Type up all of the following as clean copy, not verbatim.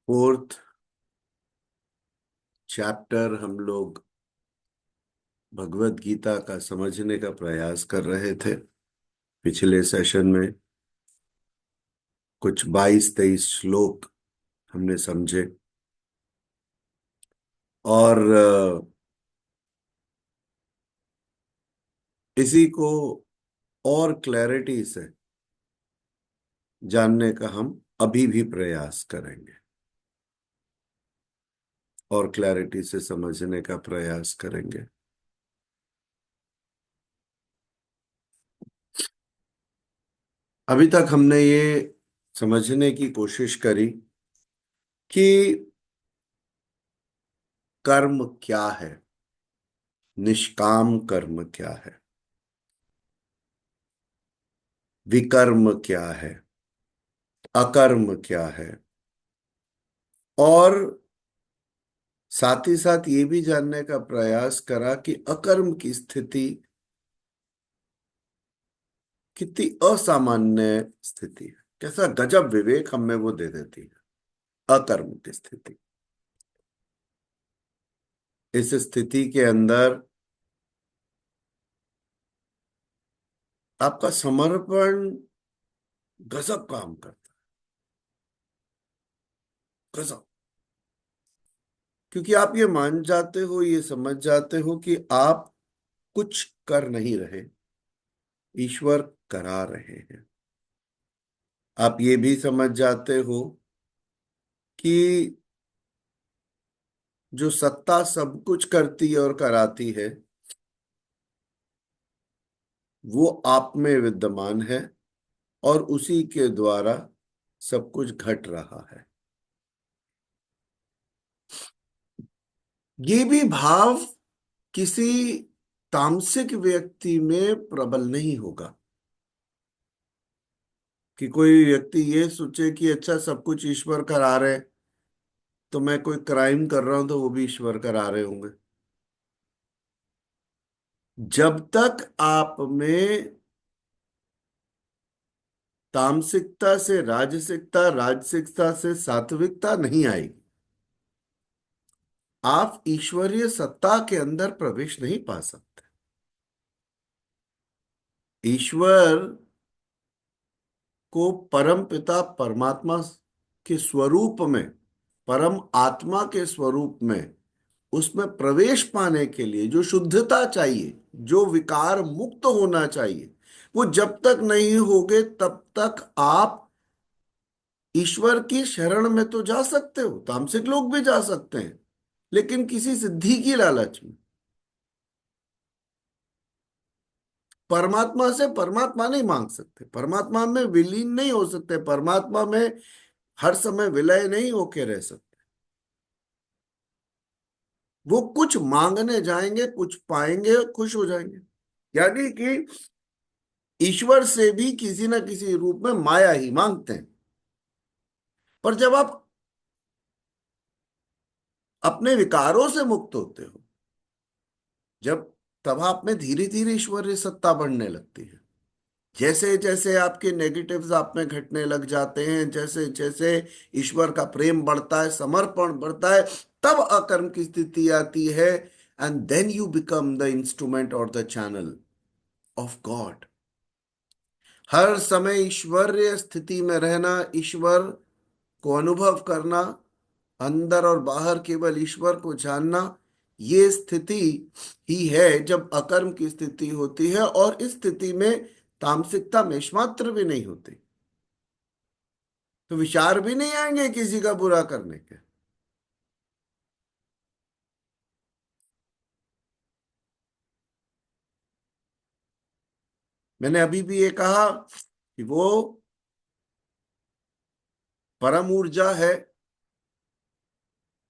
Fourth chapter हम लोग भगवत गीता का समझने का प्रयास कर रहे थे। पिछले सेशन में कुछ 22-23 श्लोक हमने समझे और इसी को और क्लैरिटी से जानने का हम अभी भी प्रयास करेंगे और क्लैरिटी से समझने का प्रयास करेंगे। अभी तक हमने ये समझने की कोशिश करी कि कर्म क्या है, निष्काम कर्म क्या है, विकर्म क्या है, अकर्म क्या है, और साथ ही साथ ये भी जानने का प्रयास करा कि अकर्म की स्थिति कितनी असामान्य स्थिति है, कैसा गजब विवेक हमें वो दे देती है अकर्म की स्थिति। इस स्थिति के अंदर आपका समर्पण गजब काम करता है, गजब। क्योंकि आप ये मान जाते हो, ये समझ जाते हो कि आप कुछ कर नहीं रहे, ईश्वर करा रहे हैं। आप ये भी समझ जाते हो कि जो सत्ता सब कुछ करती है और कराती है वो आप में विद्यमान है और उसी के द्वारा सब कुछ घट रहा है। ये भी भाव किसी तामसिक व्यक्ति में प्रबल नहीं होगा कि कोई व्यक्ति ये सोचे कि अच्छा सब कुछ ईश्वर करा रहे, तो मैं कोई क्राइम कर रहा हूं तो वो भी ईश्वर करा रहे होंगे। जब तक आप में तामसिकता से राजसिकता, राजसिकता से सात्विकता नहीं आएगी, आप ईश्वरीय सत्ता के अंदर प्रवेश नहीं पा सकते। ईश्वर को परम पिता परमात्मा के स्वरूप में, परम आत्मा के स्वरूप में, उसमें प्रवेश पाने के लिए जो शुद्धता चाहिए, जो विकार मुक्त होना चाहिए, वो जब तक नहीं होगे तब तक आप ईश्वर की शरण में तो जा सकते हो, तामसिक लोग भी जा सकते हैं, लेकिन किसी सिद्धि की लालच में। परमात्मा से परमात्मा नहीं मांग सकते, परमात्मा में विलीन नहीं हो सकते, परमात्मा में हर समय विलय नहीं होके रह सकते। वो कुछ मांगने जाएंगे, कुछ पाएंगे, खुश हो जाएंगे। यानी कि ईश्वर से भी किसी ना किसी रूप में माया ही मांगते हैं। पर जब आप अपने विकारों से मुक्त होते हो, जब तब आप में धीरे धीरे ईश्वरीय सत्ता बढ़ने लगती है। जैसे जैसे आपके नेगेटिव्स आप में घटने लग जाते हैं, जैसे जैसे ईश्वर का प्रेम बढ़ता है, समर्पण बढ़ता है, तब अकर्म की स्थिति आती है। And then you become the instrument और द चैनल ऑफ गॉड। हर समय ईश्वरीय स्थिति में रहना, ईश्वर को अनुभव करना, अंदर और बाहर केवल ईश्वर को जानना, ये स्थिति ही है जब अकर्म की स्थिति होती है। और इस स्थिति में तामसिकता लेशमात्र भी नहीं होती, तो विचार भी नहीं आएंगे किसी का बुरा करने के। मैंने अभी भी ये कहा कि वो परम ऊर्जा है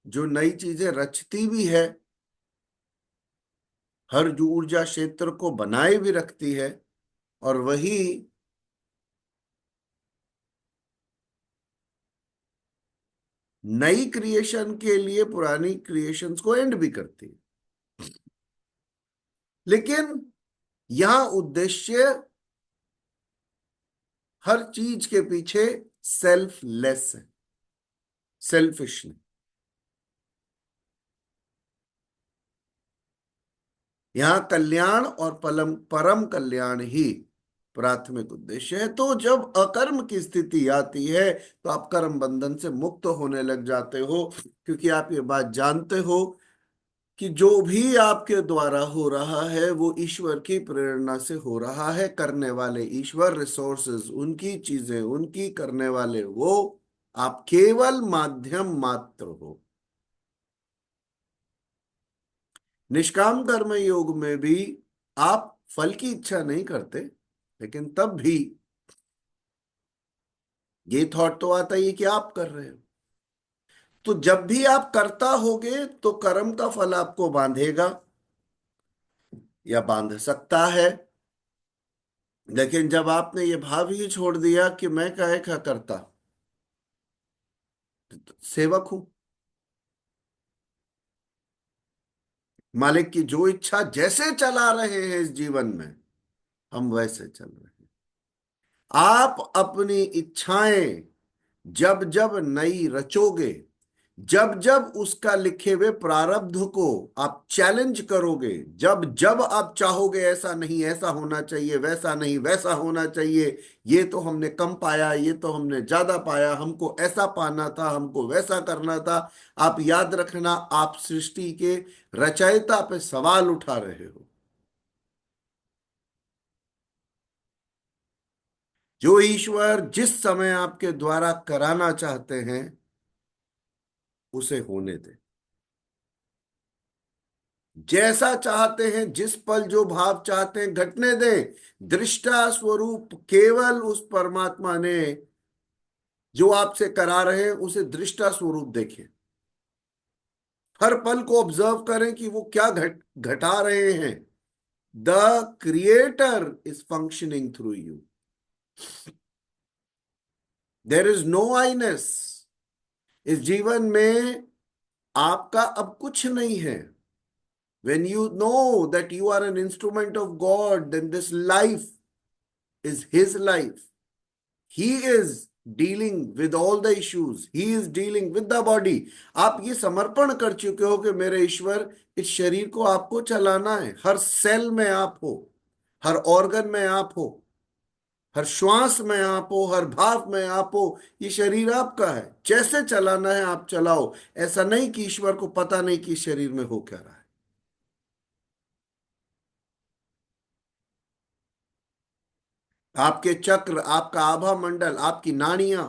जो नई चीजें रचती भी है, हर जो ऊर्जा क्षेत्र को बनाए भी रखती है, और वही नई क्रिएशन के लिए पुरानी क्रिएशंस को एंड भी करती है। लेकिन यहां उद्देश्य हर चीज के पीछे सेल्फलेस है, सेल्फिश नहीं। यहाँ कल्याण और परम परम कल्याण ही प्राथमिक उद्देश्य है। तो जब अकर्म की स्थिति आती है तो आप कर्म बंधन से मुक्त होने लग जाते हो, क्योंकि आप ये बात जानते हो कि जो भी आपके द्वारा हो रहा है वो ईश्वर की प्रेरणा से हो रहा है। करने वाले ईश्वर, रिसोर्सेज उनकी, चीजें उनकी, करने वाले वो, आप केवल माध्यम मात्र हो। निष्काम कर्म योग में भी आप फल की इच्छा नहीं करते, लेकिन तब भी ये थॉट तो आता ही है कि आप कर रहे हो। तो जब भी आप करता होगे तो कर्म का फल आपको बांधेगा या बांध सकता है। लेकिन जब आपने ये भाव ही छोड़ दिया कि मैं काहे का करता, तो सेवक हूं, मालिक की जो इच्छा जैसे चला रहे हैं इस जीवन में, हम वैसे चल रहे हैं। आप अपनी इच्छाएं जब जब नई रचोगे, जब जब उसका लिखे हुए प्रारब्ध को आप चैलेंज करोगे, जब जब आप चाहोगे ऐसा नहीं ऐसा होना चाहिए, वैसा नहीं वैसा होना चाहिए, ये तो हमने कम पाया, ये तो हमने ज्यादा पाया, हमको ऐसा पाना था, हमको वैसा करना था, आप याद रखना आप सृष्टि के रचयिता पे सवाल उठा रहे हो। जो ईश्वर जिस समय आपके द्वारा कराना चाहते हैं उसे होने दे, जैसा चाहते हैं, जिस पल जो भाव चाहते हैं घटने दें। दृष्टा स्वरूप केवल उस परमात्मा ने जो आपसे करा रहे हैं उसे दृष्टा स्वरूप देखें। हर पल को ऑब्जर्व करें कि वो क्या घटा रहे हैं। The creator is functioning through you. There is no iness. इस जीवन में आपका अब कुछ नहीं है। When you know that you are an instrument of God, then this life is His life. He is dealing with all the issues. He is dealing with the body. आप ये समर्पण कर चुके हो कि मेरे ईश्वर, इस शरीर को आपको चलाना है। हर सेल में आप हो, हर ऑर्गन में आप हो, हर श्वास में आप हो, हर भाव में आप हो। ये शरीर आपका है, जैसे चलाना है आप चलाओ। ऐसा नहीं कि ईश्वर को पता नहीं कि इस शरीर में हो क्या रहा है। आपके चक्र, आपका आभा मंडल, आपकी नाड़ियां,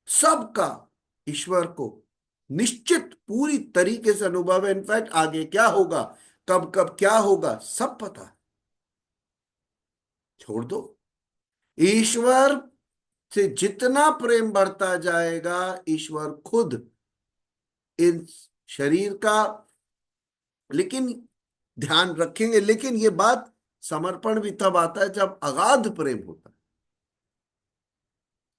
सबका ईश्वर को निश्चित पूरी तरीके से अनुभव है। इनफैक्ट आगे क्या होगा, कब कब क्या होगा, सब पता है। छोड़ दो। ईश्वर से जितना प्रेम बढ़ता जाएगा, ईश्वर खुद इन शरीर का लेकिन ध्यान रखेंगे। लेकिन ये बात, समर्पण भी तब आता है जब अगाध प्रेम होता है।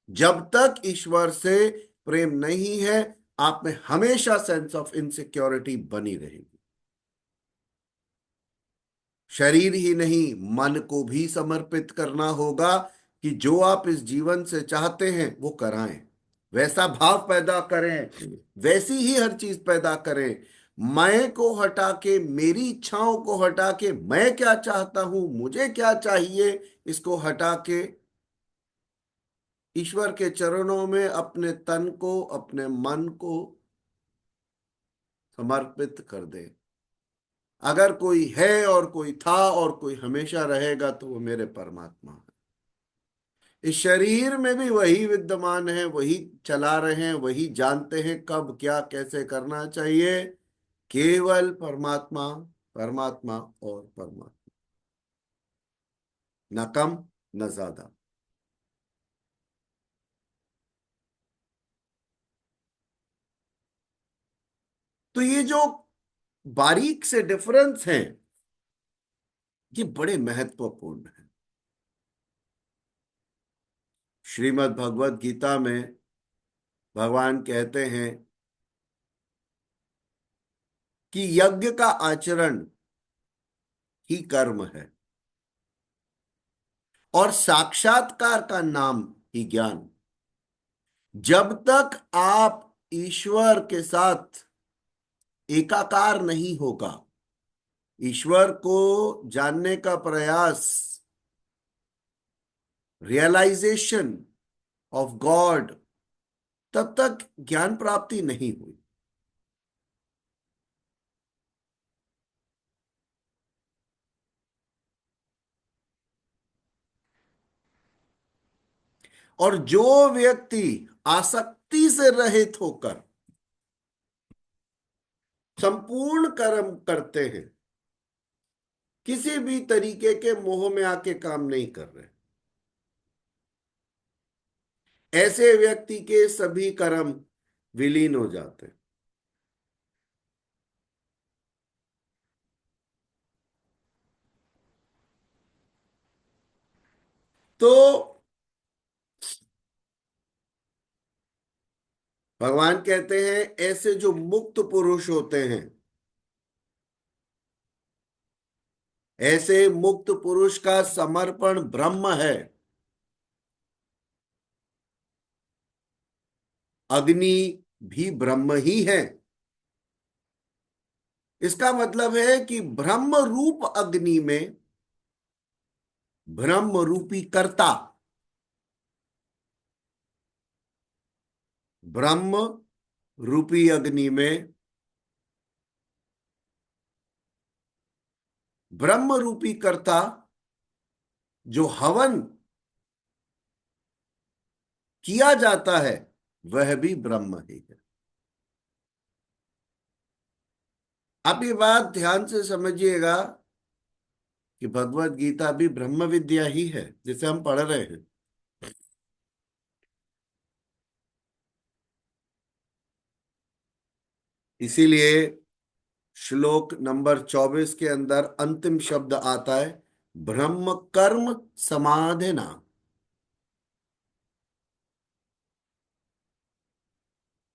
जब तक ईश्वर से प्रेम नहीं है, आप में हमेशा सेंस ऑफ इनसिक्योरिटी बनी रहेगी। शरीर ही नहीं, मन को भी समर्पित करना होगा कि जो आप इस जीवन से चाहते हैं वो कराएं। वैसा भाव पैदा करें, वैसी ही हर चीज पैदा करें। मैं को हटा के, मेरी इच्छाओं को हटा के, मैं क्या चाहता हूं, मुझे क्या चाहिए, इसको हटा के ईश्वर के चरणों में अपने तन को, अपने मन को समर्पित कर दे। अगर कोई है और कोई था और कोई हमेशा रहेगा तो वो मेरे परमात्मा है। इस शरीर में भी वही विद्यमान है, वही चला रहे हैं, वही जानते हैं कब क्या कैसे करना चाहिए। केवल परमात्मा, परमात्मा और परमात्मा, न कम न ज्यादा। तो ये जो बारीक से डिफरेंस हैं, ये बड़े महत्वपूर्ण हैं। श्रीमद् भगवत गीता में भगवान कहते हैं कि यज्ञ का आचरण ही कर्म है और साक्षात्कार का नाम ही ज्ञान। जब तक आप ईश्वर के साथ एकाकार नहीं होगा, ईश्वर को जानने का प्रयास, रियलाइजेशन ऑफ गॉड, तब तक ज्ञान प्राप्ति नहीं हुई। और जो व्यक्ति आसक्ति से रहित होकर संपूर्ण कर्म करते हैं, किसी भी तरीके के मोह में आके काम नहीं कर रहे, ऐसे व्यक्ति के सभी कर्म विलीन हो जाते हैं। तो भगवान कहते हैं ऐसे जो मुक्त पुरुष होते हैं, ऐसे मुक्त पुरुष का समर्पण ब्रह्म है। अग्नि भी ब्रह्म ही है। इसका मतलब है कि ब्रह्म रूप अग्नि में ब्रह्म रूपी कर्ता, ब्रह्म रूपी अग्नि में ब्रह्म रूपी कर्ता जो हवन किया जाता है, वह भी ब्रह्म ही है। आप ये बात ध्यान से समझिएगा कि भगवत गीता भी ब्रह्म विद्या ही है जिसे हम पढ़ रहे हैं। इसीलिए श्लोक नंबर 24 के अंदर अंतिम शब्द आता है, ब्रह्म कर्म समाधिना,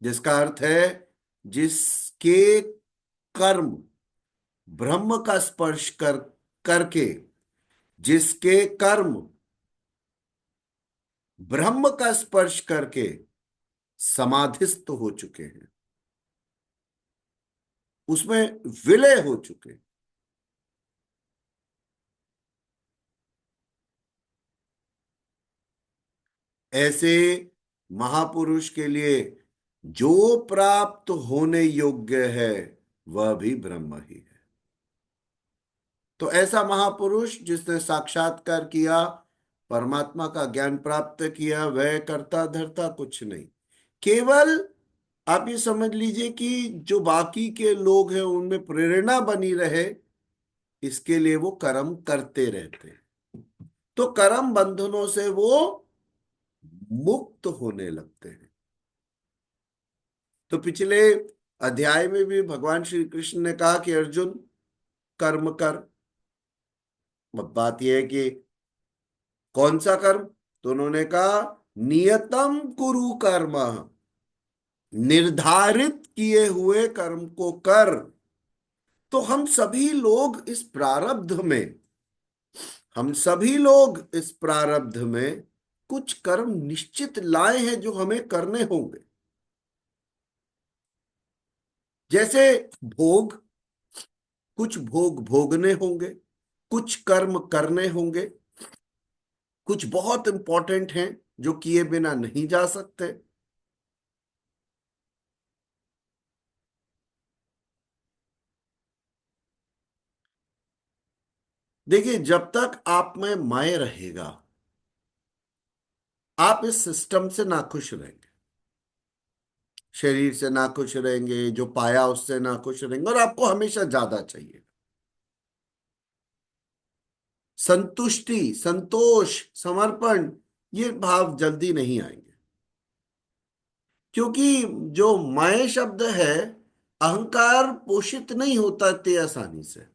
जिसका अर्थ है जिसके कर्म ब्रह्म का स्पर्श करके, जिसके कर्म ब्रह्म का स्पर्श करके समाधिस्थ हो चुके हैं, उसमें विलय हो चुके हैं। ऐसे महापुरुष के लिए जो प्राप्त होने योग्य है वह भी ब्रह्म ही है। तो ऐसा महापुरुष जिसने साक्षात्कार किया, परमात्मा का ज्ञान प्राप्त किया, वह करता धरता कुछ नहीं, केवल आप ये समझ लीजिए कि जो बाकी के लोग हैं उनमें प्रेरणा बनी रहे, इसके लिए वो कर्म करते रहते हैं। तो कर्म बंधनों से वो मुक्त होने लगते हैं। तो पिछले अध्याय में भी भगवान श्री कृष्ण ने कहा कि अर्जुन कर्म कर। अब बात यह है कि कौन सा कर्म, तो उन्होंने कहा नियतम कुरु कर्म, निर्धारित किए हुए कर्म को कर। तो हम सभी लोग इस प्रारब्ध में कुछ कर्म निश्चित लाए हैं जो हमें करने होंगे। जैसे भोग, कुछ भोग भोगने होंगे, कुछ कर्म करने होंगे, कुछ बहुत इंपॉर्टेंट हैं जो किए बिना नहीं जा सकते। देखिए, जब तक आप में माय रहेगा, आप इस सिस्टम से नाखुश रहेंगे, शरीर से नाखुश रहेंगे, जो पाया उससे नाखुश रहेंगे, और आपको हमेशा ज्यादा चाहिए। संतुष्टि, संतोष, समर्पण, ये भाव जल्दी नहीं आएंगे, क्योंकि जो मैं शब्द है, अहंकार पोषित नहीं होता इतनी आसानी से।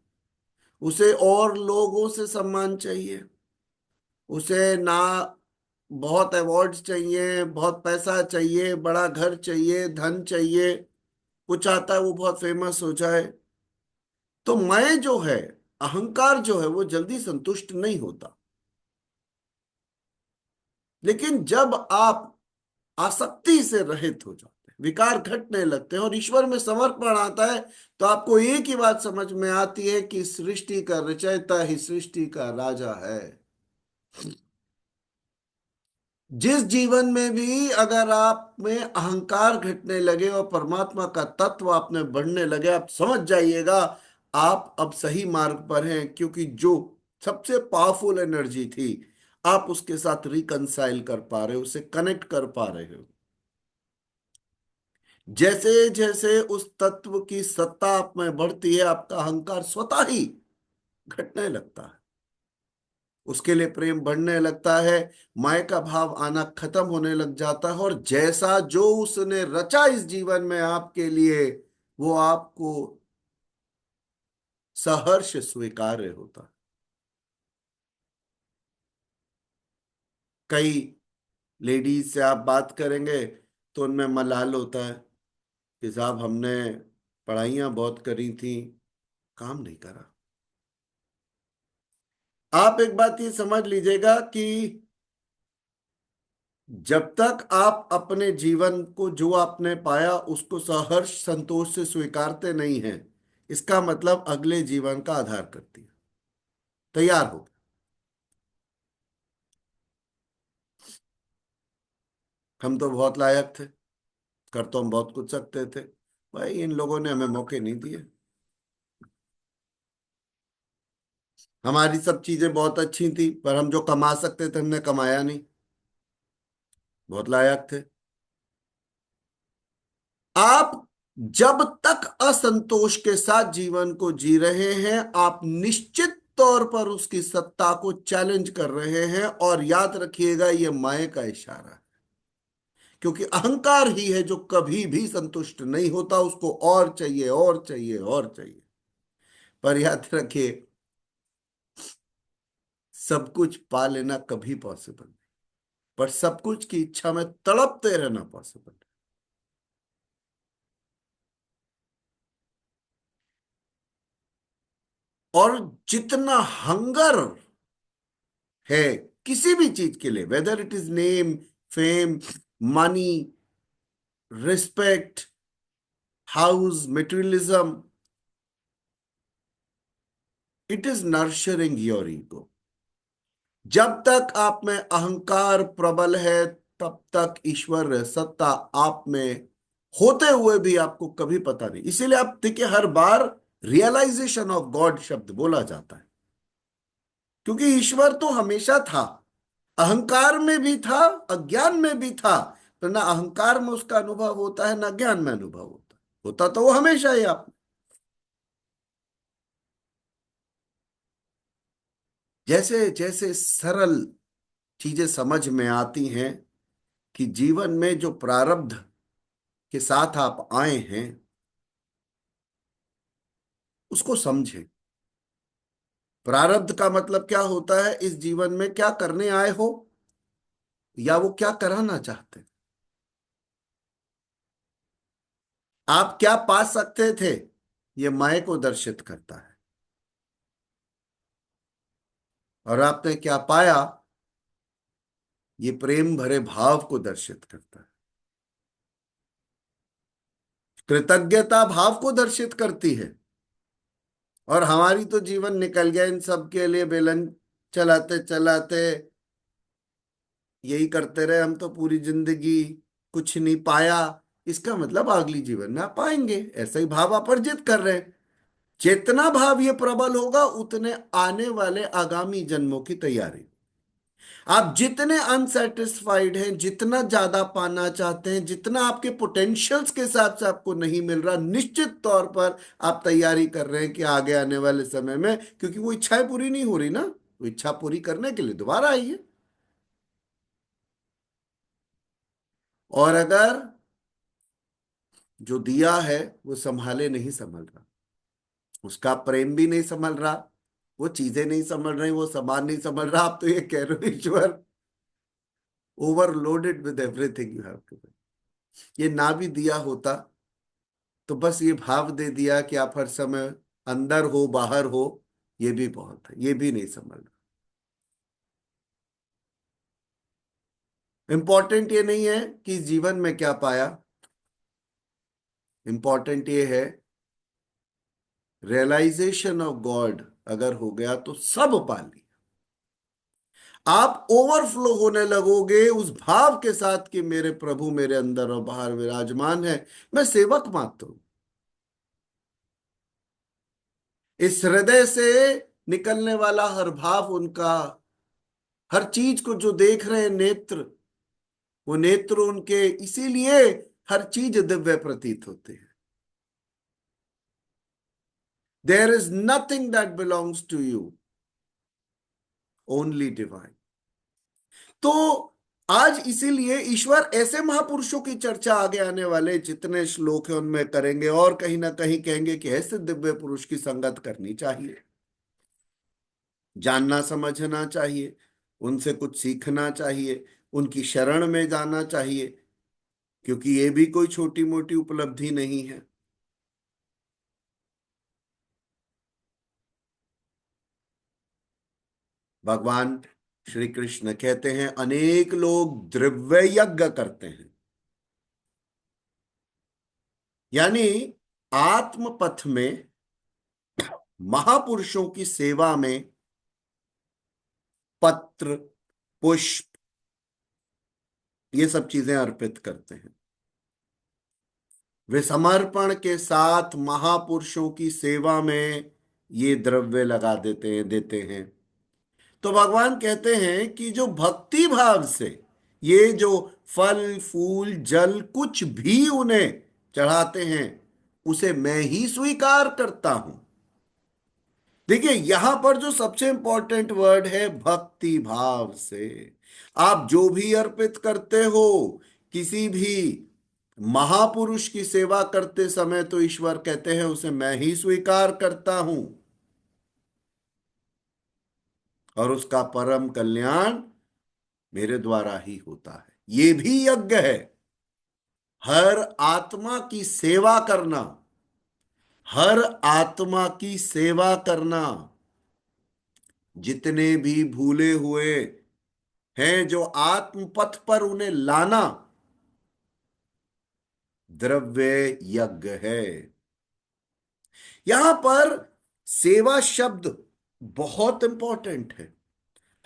उसे और लोगों से सम्मान चाहिए, उसे ना बहुत अवार्ड्स चाहिए, बहुत पैसा चाहिए, बड़ा घर चाहिए, धन चाहिए, कुछ आता है वो बहुत फेमस हो जाए। तो मैं जो है, अहंकार जो है, वो जल्दी संतुष्ट नहीं होता। लेकिन जब आप आसक्ति से रहित हो जाते हैं, विकार घटने लगते हैं और ईश्वर में समर्पण आता है, तो आपको एक ही बात समझ में आती है कि सृष्टि का रचयिता ही सृष्टि का राजा है। जिस जीवन में भी अगर आप में अहंकार घटने लगे और परमात्मा का तत्व आप में बढ़ने लगे, आप समझ जाइएगा आप अब सही मार्ग पर हैं, क्योंकि जो सबसे पावरफुल एनर्जी थी आप उसके साथ रिकंसाइल कर पा रहे हो, उसे कनेक्ट कर पा रहे हो। जैसे जैसे उस तत्व की सत्ता आप में बढ़ती है, आपका अहंकार स्वतः ही घटने लगता है, उसके लिए प्रेम बढ़ने लगता है, माया का भाव आना खत्म होने लग जाता है, और जैसा जो उसने रचा इस जीवन में आपके लिए वो आपको सहर्ष स्वीकार्य होता है। कई लेडीज से आप बात करेंगे तो उनमें मलाल होता है कि साहब हमने पढ़ाइयाँ बहुत करी थी, काम नहीं करा। आप एक बात ये समझ लीजिएगा कि जब तक आप अपने जीवन को जो आपने पाया उसको सहर्ष संतोष से स्वीकारते नहीं हैं, इसका मतलब अगले जीवन का आधार करती है, तैयार हो। हम तो बहुत लायक थे, कर तो हम बहुत कुछ सकते थे, भाई इन लोगों ने हमें मौके नहीं दिए। हमारी सब चीजें बहुत अच्छी थी पर हम जो कमा सकते थे हमने कमाया नहीं, बहुत लायक थे। आप जब तक असंतोष के साथ जीवन को जी रहे हैं आप निश्चित तौर पर उसकी सत्ता को चैलेंज कर रहे हैं, और याद रखिएगा यह माया का इशारा है, क्योंकि अहंकार ही है जो कभी भी संतुष्ट नहीं होता, उसको और चाहिए और चाहिए और चाहिए। पर याद रखिए सब कुछ पा लेना कभी पॉसिबल नहीं, पर सब कुछ की इच्छा में तड़पते रहना पॉसिबल है। और जितना हंगर है किसी भी चीज के लिए, whether it is name, fame, money, respect, house, materialism, it is nurturing your ego. जब तक आप में अहंकार प्रबल है तब तक ईश्वर सत्ता आप में होते हुए भी आपको कभी पता नहीं। इसीलिए आप देखिए हर बार रियलाइजेशन ऑफ गॉड शब्द बोला जाता है, क्योंकि ईश्वर तो हमेशा था, अहंकार में भी था, अज्ञान में भी था। तो ना अहंकार में उसका अनुभव होता है ना ज्ञान में अनुभव होता है, होता तो वो हमेशा ही आप। जैसे जैसे सरल चीजें समझ में आती हैं कि जीवन में जो प्रारब्ध के साथ आप आए हैं उसको समझें। प्रारब्ध का मतलब क्या होता है, इस जीवन में क्या करने आए हो या वो क्या कराना चाहते हैं। आप क्या पा सकते थे ये माया को दर्शित करता है, और आपने क्या पाया ये प्रेम भरे भाव को दर्शित करता है, कृतज्ञता भाव को दर्शित करती है। और हमारी तो जीवन निकल गया इन सब के लिए बेलन चलाते चलाते, यही करते रहे हम तो पूरी जिंदगी, कुछ नहीं पाया। इसका मतलब अगली जीवन में आप पाएंगे, ऐसा ही भाव आप अर्जित कर रहे हैं। जितना भाव ये प्रबल होगा उतने आने वाले आगामी जन्मों की तैयारी। आप जितने अनसेटिस्फाइड हैं, जितना ज्यादा पाना चाहते हैं, जितना आपके पोटेंशियल्स के हिसाब से आपको नहीं मिल रहा, निश्चित तौर पर आप तैयारी कर रहे हैं कि आगे आने वाले समय में, क्योंकि वो इच्छाएं पूरी नहीं हो रही ना, वो इच्छा पूरी करने के लिए दोबारा आई है। और अगर जो दिया है वो संभाले नहीं संभल रहा, उसका प्रेम भी नहीं संभल रहा, वो चीजें नहीं संभल रही, वो सामान नहीं संभल रहा, आप तो ये कह रहे हो ईश्वर overloaded with everything you have to. ये ना भी दिया होता तो बस ये भाव दे दिया कि आप हर समय अंदर हो बाहर हो, ये भी बहुत है, ये भी नहीं संभल रहा। इंपॉर्टेंट ये नहीं है कि जीवन में क्या पाया, इंपॉर्टेंट ये है, रियलाइजेशन ऑफ गॉड अगर हो गया तो सब पा लिया। आप ओवरफ्लो होने लगोगे उस भाव के साथ कि मेरे प्रभु मेरे अंदर और बाहर विराजमान है, मैं सेवक मात्र हूं। इस हृदय से निकलने वाला हर भाव उनका, हर चीज को जो देख रहे हैं नेत्र, वो नेत्र उनके, इसीलिए हर चीज दिव्य प्रतीत होते हैं। There is nothing that belongs to you, only divine. तो आज इसीलिए ईश्वर ऐसे महापुरुषों की चर्चा आगे आने वाले जितने श्लोक हैं उनमें करेंगे, और कहीं ना कहीं कहेंगे कि ऐसे दिव्य पुरुष की संगत करनी चाहिए, जानना समझना चाहिए, उनसे कुछ सीखना चाहिए, उनकी शरण में जाना चाहिए, क्योंकि ये भी कोई छोटी मोटी उपलब्धि नहीं है। भगवान श्री कृष्ण कहते हैं अनेक लोग द्रव्य यज्ञ करते हैं, यानी आत्म पथ में महापुरुषों की सेवा में पत्र, पुष्प, ये सब चीजें अर्पित करते हैं। वे समर्पण के साथ महापुरुषों की सेवा में ये द्रव्य लगा देते हैं। तो भगवान कहते हैं कि जो भक्ति भाव से ये जो फल फूल जल कुछ भी उन्हें चढ़ाते हैं, उसे मैं ही स्वीकार करता हूं। देखिए यहां पर जो सबसे इंपॉर्टेंट वर्ड है भक्ति भाव से। आप जो भी अर्पित करते हो, किसी भी महापुरुष की सेवा करते समय, तो ईश्वर कहते हैं उसे मैं ही स्वीकार करता हूं, और उसका परम कल्याण मेरे द्वारा ही होता है। ये भी यज्ञ है, हर आत्मा की सेवा करना, हर आत्मा की सेवा करना, जितने भी भूले हुए हैं जो आत्म पथ पर उन्हें लाना, द्रव्य यज्ञ है। यहां पर सेवा शब्द बहुत इंपॉर्टेंट है,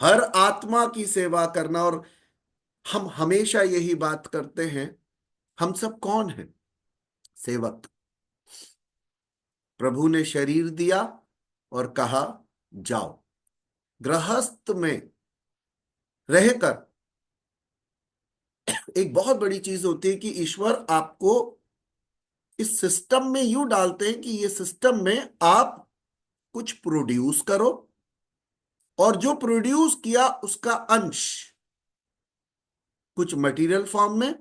हर आत्मा की सेवा करना। और हम हमेशा यही बात करते हैं, हम सब कौन हैं? सेवक। प्रभु ने शरीर दिया और कहा जाओ। गृहस्थ में रहकर एक बहुत बड़ी चीज होती है कि ईश्वर आपको इस सिस्टम में यूं डालते हैं कि ये सिस्टम में आप कुछ प्रोड्यूस करो, और जो प्रोड्यूस किया उसका अंश कुछ मटेरियल फॉर्म में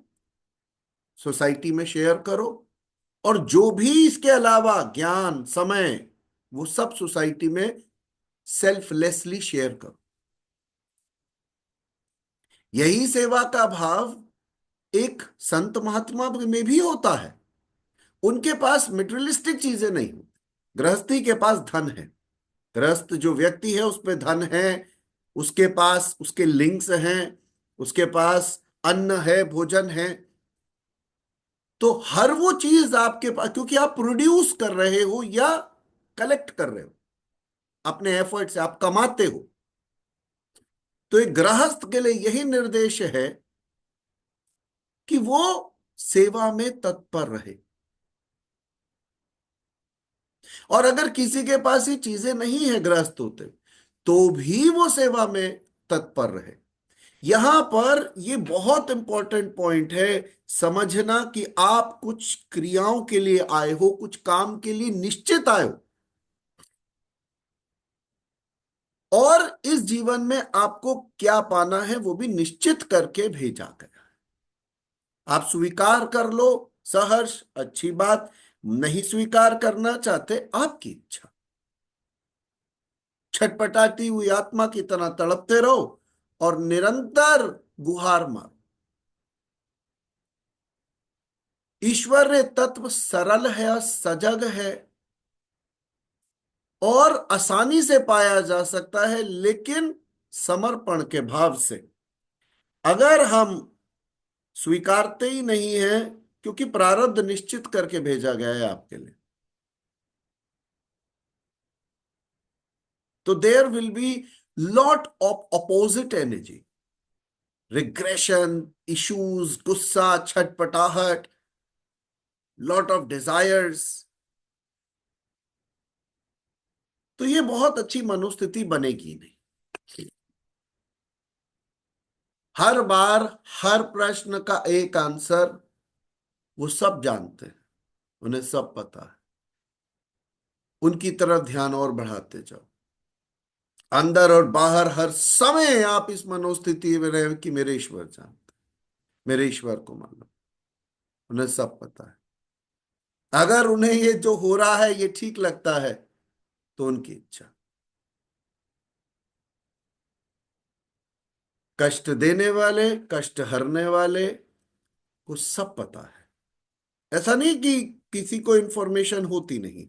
सोसाइटी में शेयर करो, और जो भी इसके अलावा ज्ञान समय, वो सब सोसाइटी में सेल्फलेसली शेयर करो। यही सेवा का भाव एक संत महात्मा में भी होता है। उनके पास मटेरियलिस्टिक चीजें नहीं होती, गृहस्थी के पास धन है। गृहस्थ जो व्यक्ति है उस पे धन है, उसके पास उसके लिंक्स हैं, उसके पास अन्न है, भोजन है। तो हर वो चीज आपके पास, क्योंकि आप प्रोड्यूस कर रहे हो या कलेक्ट कर रहे हो, अपने एफर्ट से आप कमाते हो। तो एक गृहस्थ के लिए यही निर्देश है कि वो सेवा में तत्पर रहे। और अगर किसी के पास ये चीजें नहीं है, गृहस्थ होते, तो भी वो सेवा में तत्पर रहे। यहां पर ये बहुत इंपॉर्टेंट पॉइंट है, समझना कि आप कुछ क्रियाओं के लिए आए हो, कुछ काम के लिए निश्चित आए हो, और इस जीवन में आपको क्या पाना है वो भी निश्चित करके भेजा गया। आप स्वीकार कर लो, सहर्ष, अच्छी बात। नहीं स्वीकार करना चाहते, आपकी इच्छा। छटपटाती हुई आत्मा की तरह तड़पते रहो और निरंतर गुहार मारो। ईश्वर ने तत्व सरल है, सजग है, और आसानी से पाया जा सकता है, लेकिन समर्पण के भाव से। अगर हम स्वीकारते ही नहीं है, क्योंकि प्रारब्ध निश्चित करके भेजा गया है आपके लिए। तो there will be lot of opposite energy, regression, issues, गुस्सा, छटपटाहट, लॉट ऑफ डिजायर्स। तो ये बहुत अच्छी मनोस्थिति बनेगी नहीं। हर बार हर प्रश्न का एक आंसर वो सब जानते हैं, उन्हें सब पता है। उनकी तरफ ध्यान और बढ़ाते जाओ। अंदर और बाहर हर समय आप इस मनोस्थिति में रहे कि मेरे ईश्वर जानते, मेरे ईश्वर को मालूम, उन्हें सब पता है। अगर उन्हें ये जो हो रहा है ये ठीक लगता है तो उनकी इच्छा। कष्ट देने वाले, कष्ट हरने वाले को सब पता है। ऐसा नहीं कि किसी को इंफॉर्मेशन होती नहीं।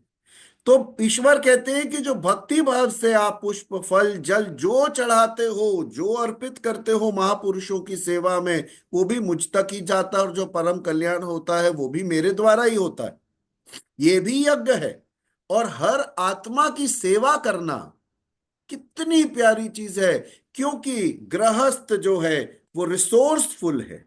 तो ईश्वर कहते हैं कि जो भक्ति भाव से आप पुष्प, फल, जल जो चढ़ाते हो, जो अर्पित करते हो महापुरुषों की सेवा में, वो भी मुझ तक ही जाता है, और जो परम कल्याण होता है वो भी मेरे द्वारा ही होता है। ये भी यज्ञ है। और हर आत्मा की सेवा करना कितनी प्यारी चीज है, क्योंकि गृहस्थ जो है वो रिसोर्सफुल है।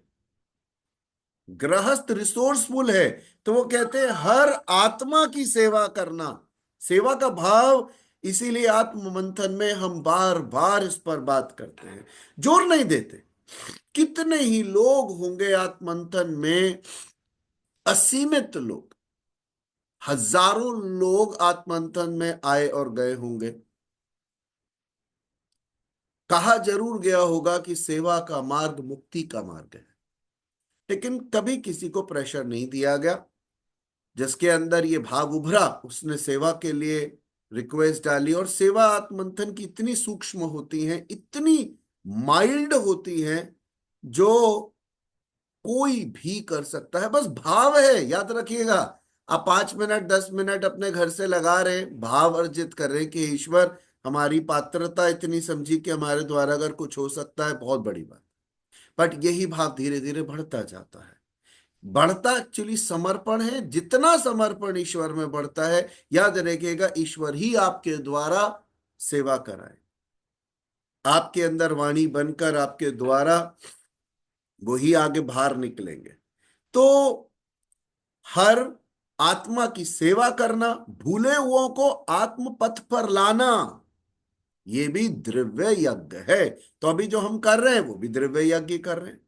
गृहस्थ रिसोर्सफुल है। तो वो कहते हैं हर आत्मा की सेवा करना, सेवा का भाव। इसीलिए आत्म मंथन में हम बार बार इस पर बात करते हैं, जोर नहीं देते। कितने ही लोग होंगे आत्म मंथन में, असीमित लोग, हजारों लोग आत्म मंथन में आए और गए होंगे। कहा जरूर गया होगा कि सेवा का मार्ग मुक्ति का मार्ग है, लेकिन कभी किसी को प्रेशर नहीं दिया गया। जिसके अंदर ये भाव उभरा उसने सेवा के लिए रिक्वेस्ट डाली। और सेवा आत्मंथन की इतनी सूक्ष्म होती है, इतनी माइल्ड होती है, जो कोई भी कर सकता है। बस भाव है, याद रखिएगा। आप 5 मिनट 10 मिनट अपने घर से लगा रहे, भाव अर्जित कर रहे कि ईश्वर हमारी पात्रता इतनी समझी कि हमारे द्वारा अगर कुछ हो सकता है, बहुत बड़ी बात। बट यही भाव धीरे धीरे बढ़ता जाता है। बढ़ता एक्चुअली समर्पण है। जितना समर्पण ईश्वर में बढ़ता है, याद रखिएगा ईश्वर ही आपके द्वारा सेवा कराए, आपके अंदर वाणी बनकर आपके द्वारा वो ही आगे बाहर निकलेंगे। तो हर आत्मा की सेवा करना, भूले हुओं को आत्म पथ पर लाना, ये भी द्रव्य यज्ञ है। तो अभी जो हम कर रहे हैं वो भी द्रव्य यज्ञ कर रहे हैं,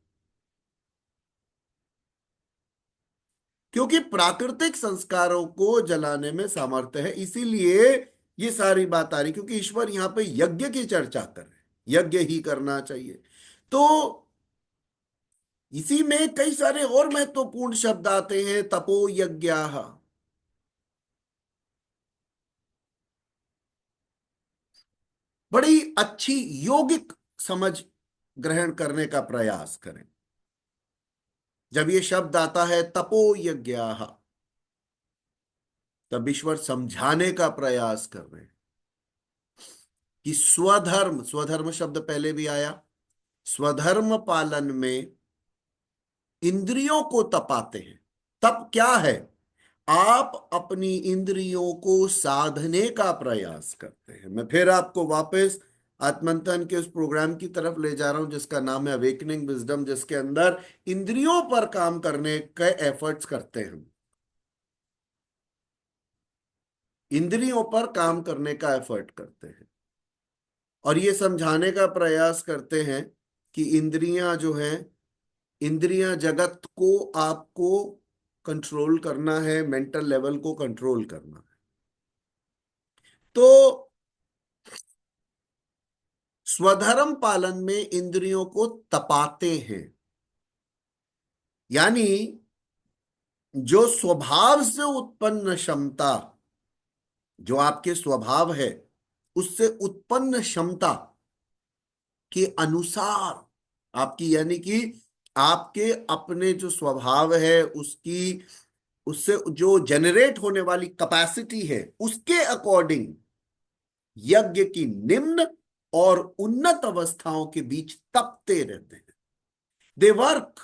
क्योंकि प्राकृतिक संस्कारों को जलाने में सामर्थ्य है। इसीलिए ये सारी बात आ रही, क्योंकि ईश्वर यहां पे यज्ञ की चर्चा कर रहे हैं, यज्ञ ही करना चाहिए। तो इसी में कई सारे और महत्वपूर्ण शब्द आते हैं, तपो यज्ञाः। बड़ी अच्छी योगिक समझ ग्रहण करने का प्रयास करें। जब ये शब्द आता है तपो यज्ञाः, तब ईश्वर समझाने का प्रयास कर रहे हैं कि स्वधर्म, स्वधर्म शब्द पहले भी आया, स्वधर्म पालन में इंद्रियों को तपाते हैं। तप क्या है? आप अपनी इंद्रियों को साधने का प्रयास करते हैं। मैं फिर आपको वापस आत्मंथन के उस प्रोग्राम की तरफ ले जा रहा हूं जिसका नाम है अवेकनिंग विजडम, जिसके अंदर इंद्रियों पर काम करने के एफर्ट्स करते हैं। इंद्रियों पर काम करने का एफर्ट करते हैं और ये समझाने का प्रयास करते हैं कि इंद्रियां जो हैं, इंद्रियां जगत को आपको कंट्रोल करना है, मेंटल लेवल को कंट्रोल करना है। तो स्वधर्म पालन में इंद्रियों को तपाते हैं, यानी जो स्वभाव से उत्पन्न क्षमता, जो आपके स्वभाव है उससे उत्पन्न क्षमता के अनुसार आपकी, यानी कि आपके अपने जो स्वभाव है उसकी, उससे जो जनरेट होने वाली कैपेसिटी है उसके अकॉर्डिंग यज्ञ की निम्न और उन्नत अवस्थाओं के बीच तपते रहते हैं। They work,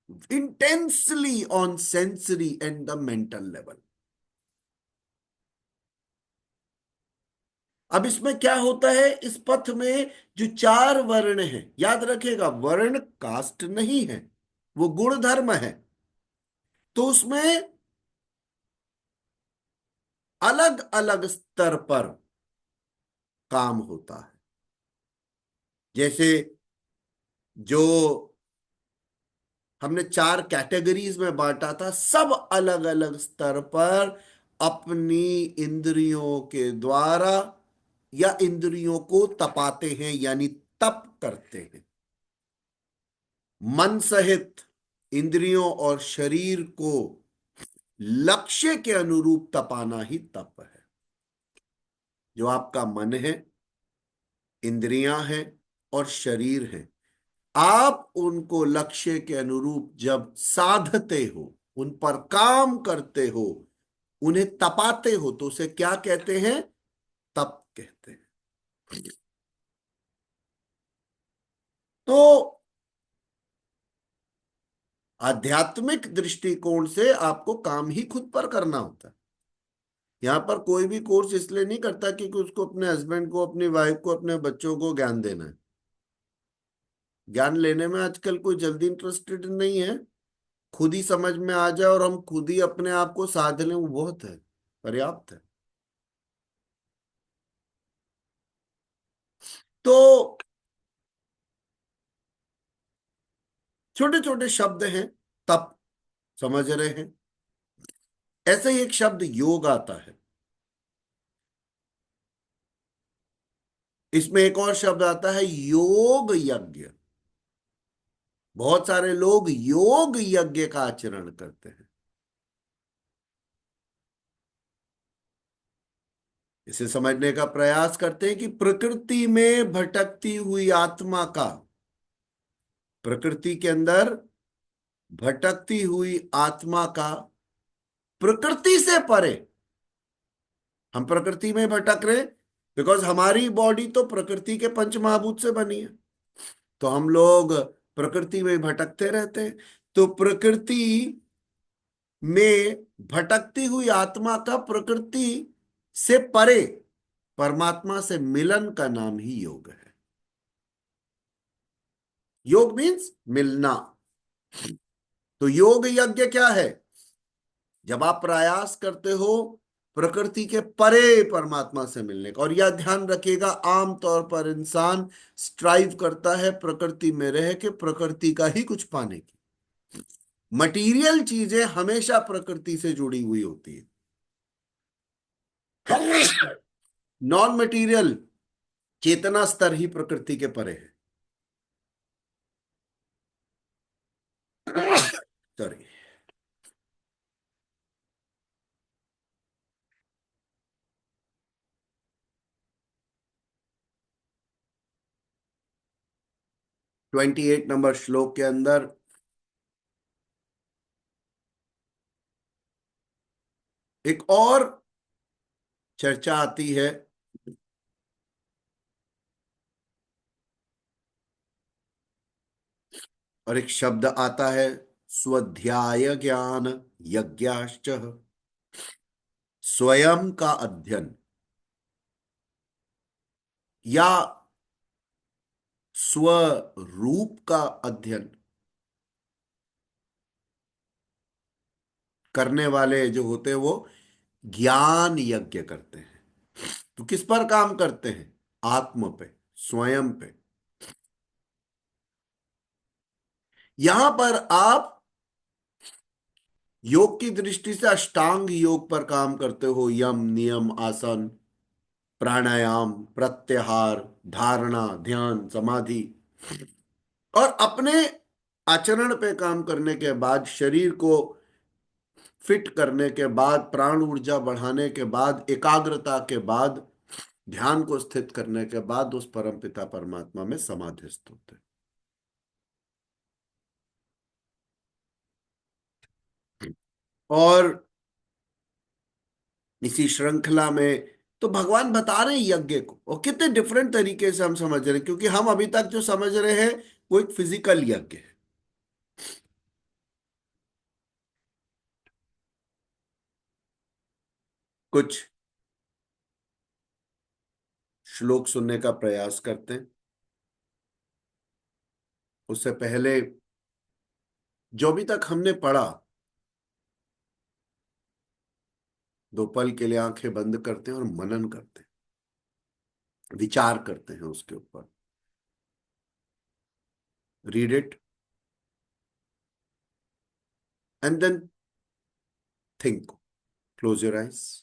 intensely on sensory and the mental level. अब इसमें क्या होता है, इस पथ में जो चार वर्ण हैं, याद रखिएगा वर्ण कास्ट नहीं है, वो गुण धर्म है। तो उसमें अलग अलग स्तर पर काम होता है। जैसे जो हमने चार कैटेगरीज में बांटा था, सब अलग अलग स्तर पर अपनी इंद्रियों के द्वारा या इंद्रियों को तपाते हैं, यानी तप करते हैं। मन सहित इंद्रियों और शरीर को लक्ष्य के अनुरूप तपाना ही तप है। जो आपका मन है, इंद्रियां हैं और शरीर है, आप उनको लक्ष्य के अनुरूप जब साधते हो, उन पर काम करते हो, उन्हें तपाते हो, तो उसे क्या कहते हैं, तप कहते हैं। तो आध्यात्मिक दृष्टिकोण से आपको काम ही खुद पर करना होता है। यहां पर कोई भी कोर्स इसलिए नहीं करता क्योंकि उसको अपने हस्बैंड को, अपनी वाइफ को, अपने बच्चों को ज्ञान देना है। ज्ञान लेने में आजकल कोई जल्दी इंटरेस्टेड नहीं है। खुद ही समझ में आ जाए और हम खुद ही अपने आप को साध लें, वो बहुत है, पर्याप्त है। तो छोटे छोटे शब्द हैं, तप समझ रहे हैं। ऐसे ही एक शब्द योग आता है, इसमें एक और शब्द आता है योग यज्ञ। बहुत सारे लोग योग यज्ञ का आचरण करते हैं। इसे समझने का प्रयास करते हैं कि प्रकृति में भटकती हुई आत्मा का, प्रकृति के अंदर भटकती हुई आत्मा का प्रकृति से परे, हम प्रकृति में भटक रहे बिकॉज हमारी बॉडी तो प्रकृति के पंच महाभूत से बनी है, तो हम लोग प्रकृति में भटकते रहते हैं। तो प्रकृति में भटकती हुई आत्मा का प्रकृति से परे परमात्मा से मिलन का नाम ही योग है। योग मीन्स मिलना। तो योग यज्ञ क्या है, जब आप प्रयास करते हो प्रकृति के परे परमात्मा से मिलने का। और यह ध्यान रखिएगा, आमतौर पर इंसान स्ट्राइव करता है प्रकृति में रह के प्रकृति का ही कुछ पाने की। मटीरियल चीजें हमेशा प्रकृति से जुड़ी हुई होती है। नॉन मटीरियल चेतना स्तर ही प्रकृति के परे है। सॉरी। 28 नंबर श्लोक के अंदर एक और चर्चा आती है, और एक शब्द आता है स्वाध्याय ज्ञान यज्ञाश्च, स्वयं का अध्ययन या स्वरूप का अध्ययन करने वाले जो होते हैं वो ज्ञान यज्ञ करते हैं। तो किस पर काम करते हैं, आत्म पे, स्वयं पे। यहां पर आप योग की दृष्टि से अष्टांग योग पर काम करते हो, यम नियम आसन प्राणायाम प्रत्याहार धारणा ध्यान समाधि। और अपने आचरण पे काम करने के बाद, शरीर को फिट करने के बाद, प्राण ऊर्जा बढ़ाने के बाद, एकाग्रता के बाद, ध्यान को स्थित करने के बाद उस परम पिता परमात्मा में समाधिस्थ होते हैं। और इसी श्रृंखला में तो भगवान बता रहे हैं यज्ञ को, और कितने डिफरेंट तरीके से हम समझ रहे हैं, क्योंकि हम अभी तक जो समझ रहे हैं वो एक फिजिकल यज्ञ है। कुछ श्लोक सुनने का प्रयास करते हैं। उससे पहले जो भी तक हमने पढ़ा, 2 पल के लिए आंखें बंद करते हैं और मनन करते हैं, विचार करते हैं उसके ऊपर। Read it and then think. Close your eyes.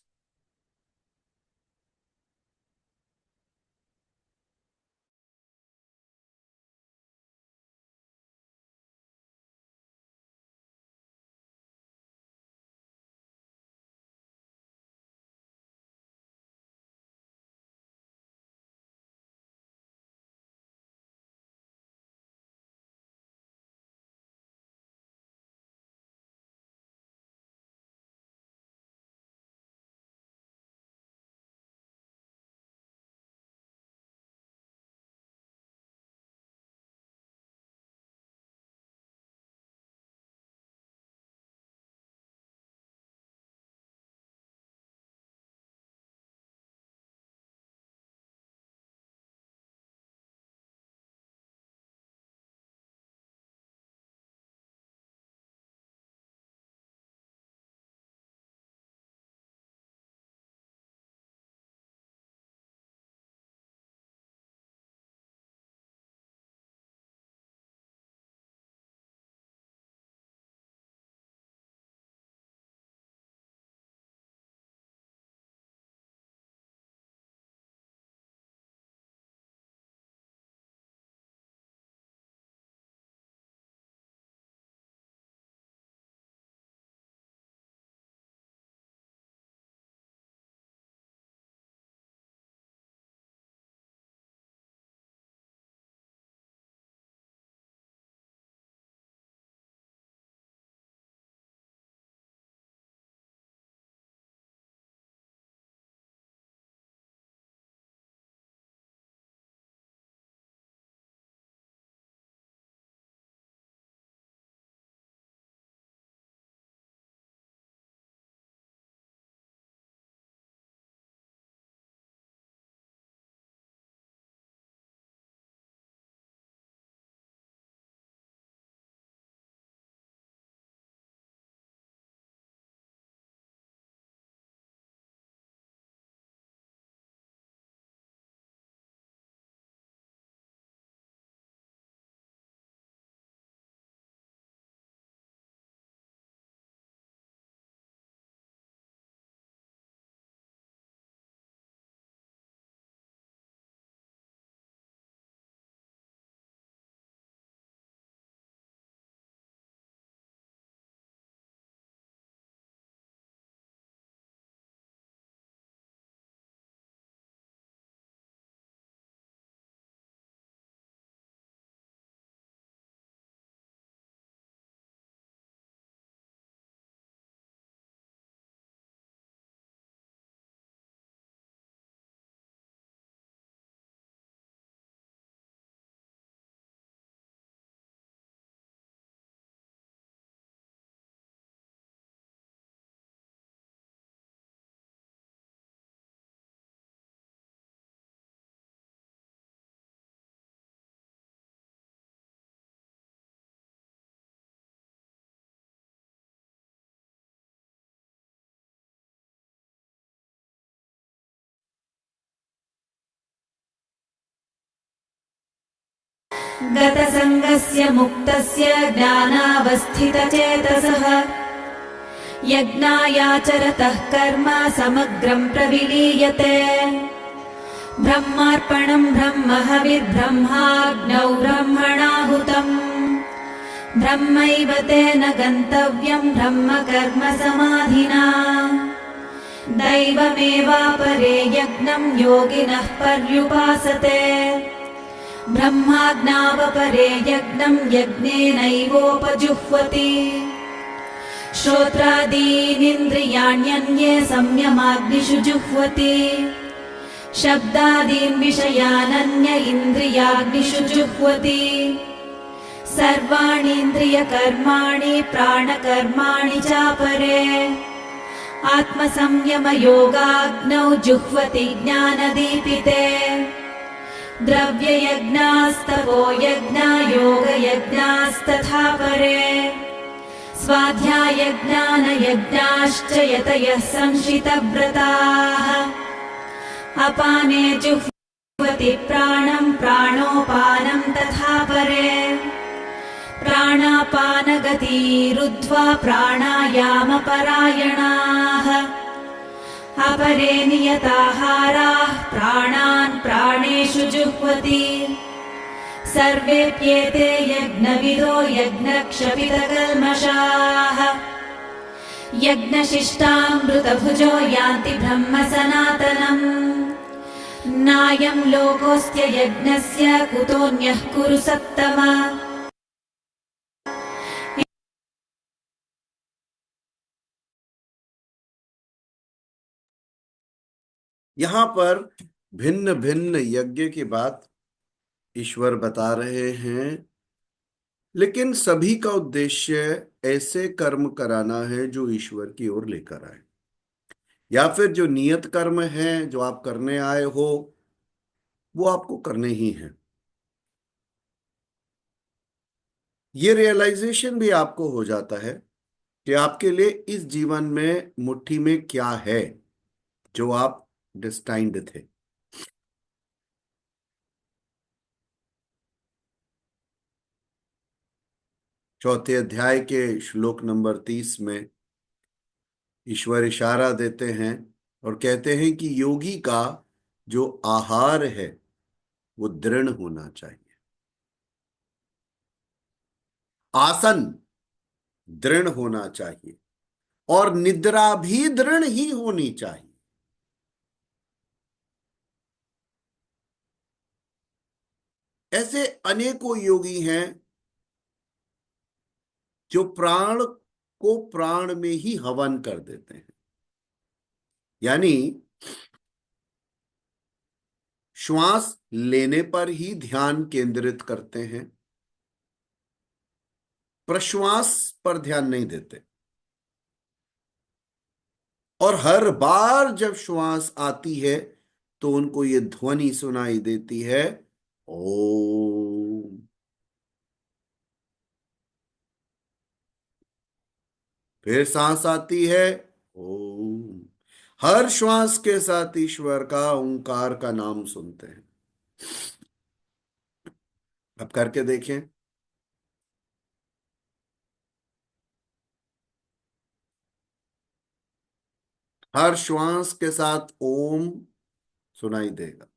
गतसङ्गस्य मुक्तस्य ज्ञानावस्थितचेतसः यज्ञायाचरतः कर्म समग्रं प्रविलीयते। ब्रह्मार्पणं ब्रह्महविर्ब्रह्माग्नौ ब्रह्मणाहुतम् ब्रह्मैव तेन गन्तव्यं ब्रह्मकर्म समाधिना। दैवमेवापरे यज्ञं योगिनः पर्युपासते। ब्रह्माज्ञावपरे यज्ञं यज्ञेनैवोपजुह्वति। श्रोत्रादीनिन्द्रियाण्यन्ये संयमाग्निषु जुह्वति। शब्दादीन् विषयानन्य इन्द्रियाग्निषु जुह्वति। सर्वाणीन्द्रियकर्माणि प्राणकर्माणि चापरे आत्मसंयमयोगाग्नौ जुह्वति ज्ञानदीपिते द्रव्ययज्ञास्तपो यज्ञा योगयज्ञास्तथा परे स्वाध्यायज्ञानयज्ञाश्च यतयः संशितव्रताः अपाने जुह्वति प्राणं प्राणोपानं तथा परे प्राणापानगतिरुद्ध्वा प्राणायामपरायणाः अपरे नियताहाराः प्राणान् प्राणेषु जुह्वति सर्वेप्येते यज्ञविदो यज्ञक्षपितकल्मषाः यज्ञशिष्टामृतभुजो यान्ति ब्रह्म सनातनम् नायं लोकोऽस्त्य यज्ञस्य कुतोऽन्यः कुरु सत्तम। यहां पर भिन्न भिन्न यज्ञ की बात ईश्वर बता रहे हैं, लेकिन सभी का उद्देश्य ऐसे कर्म कराना है जो ईश्वर की ओर लेकर आए, या फिर जो नियत कर्म है जो आप करने आए हो वो आपको करने ही है। ये रियलाइजेशन भी आपको हो जाता है कि आपके लिए इस जीवन में मुट्ठी में क्या है जो आप डिस्टाइंड थे। चौथे अध्याय के श्लोक नंबर 30 में ईश्वर इशारा देते हैं और कहते हैं कि योगी का जो आहार है वो दृढ़ होना चाहिए, आसन दृढ़ होना चाहिए और निद्रा भी दृढ़ ही होनी चाहिए। ऐसे अनेकों योगी हैं जो प्राण को प्राण में ही हवन कर देते हैं, यानी श्वास लेने पर ही ध्यान केंद्रित करते हैं, प्रश्वास पर ध्यान नहीं देते। और हर बार जब श्वास आती है तो उनको ये ध्वनि सुनाई देती है, ओम। फिर सांस आती है, ओम। हर श्वास के साथ ईश्वर का ओंकार का नाम सुनते हैं। अब करके देखें। हर श्वास के साथ ओम सुनाई देगा,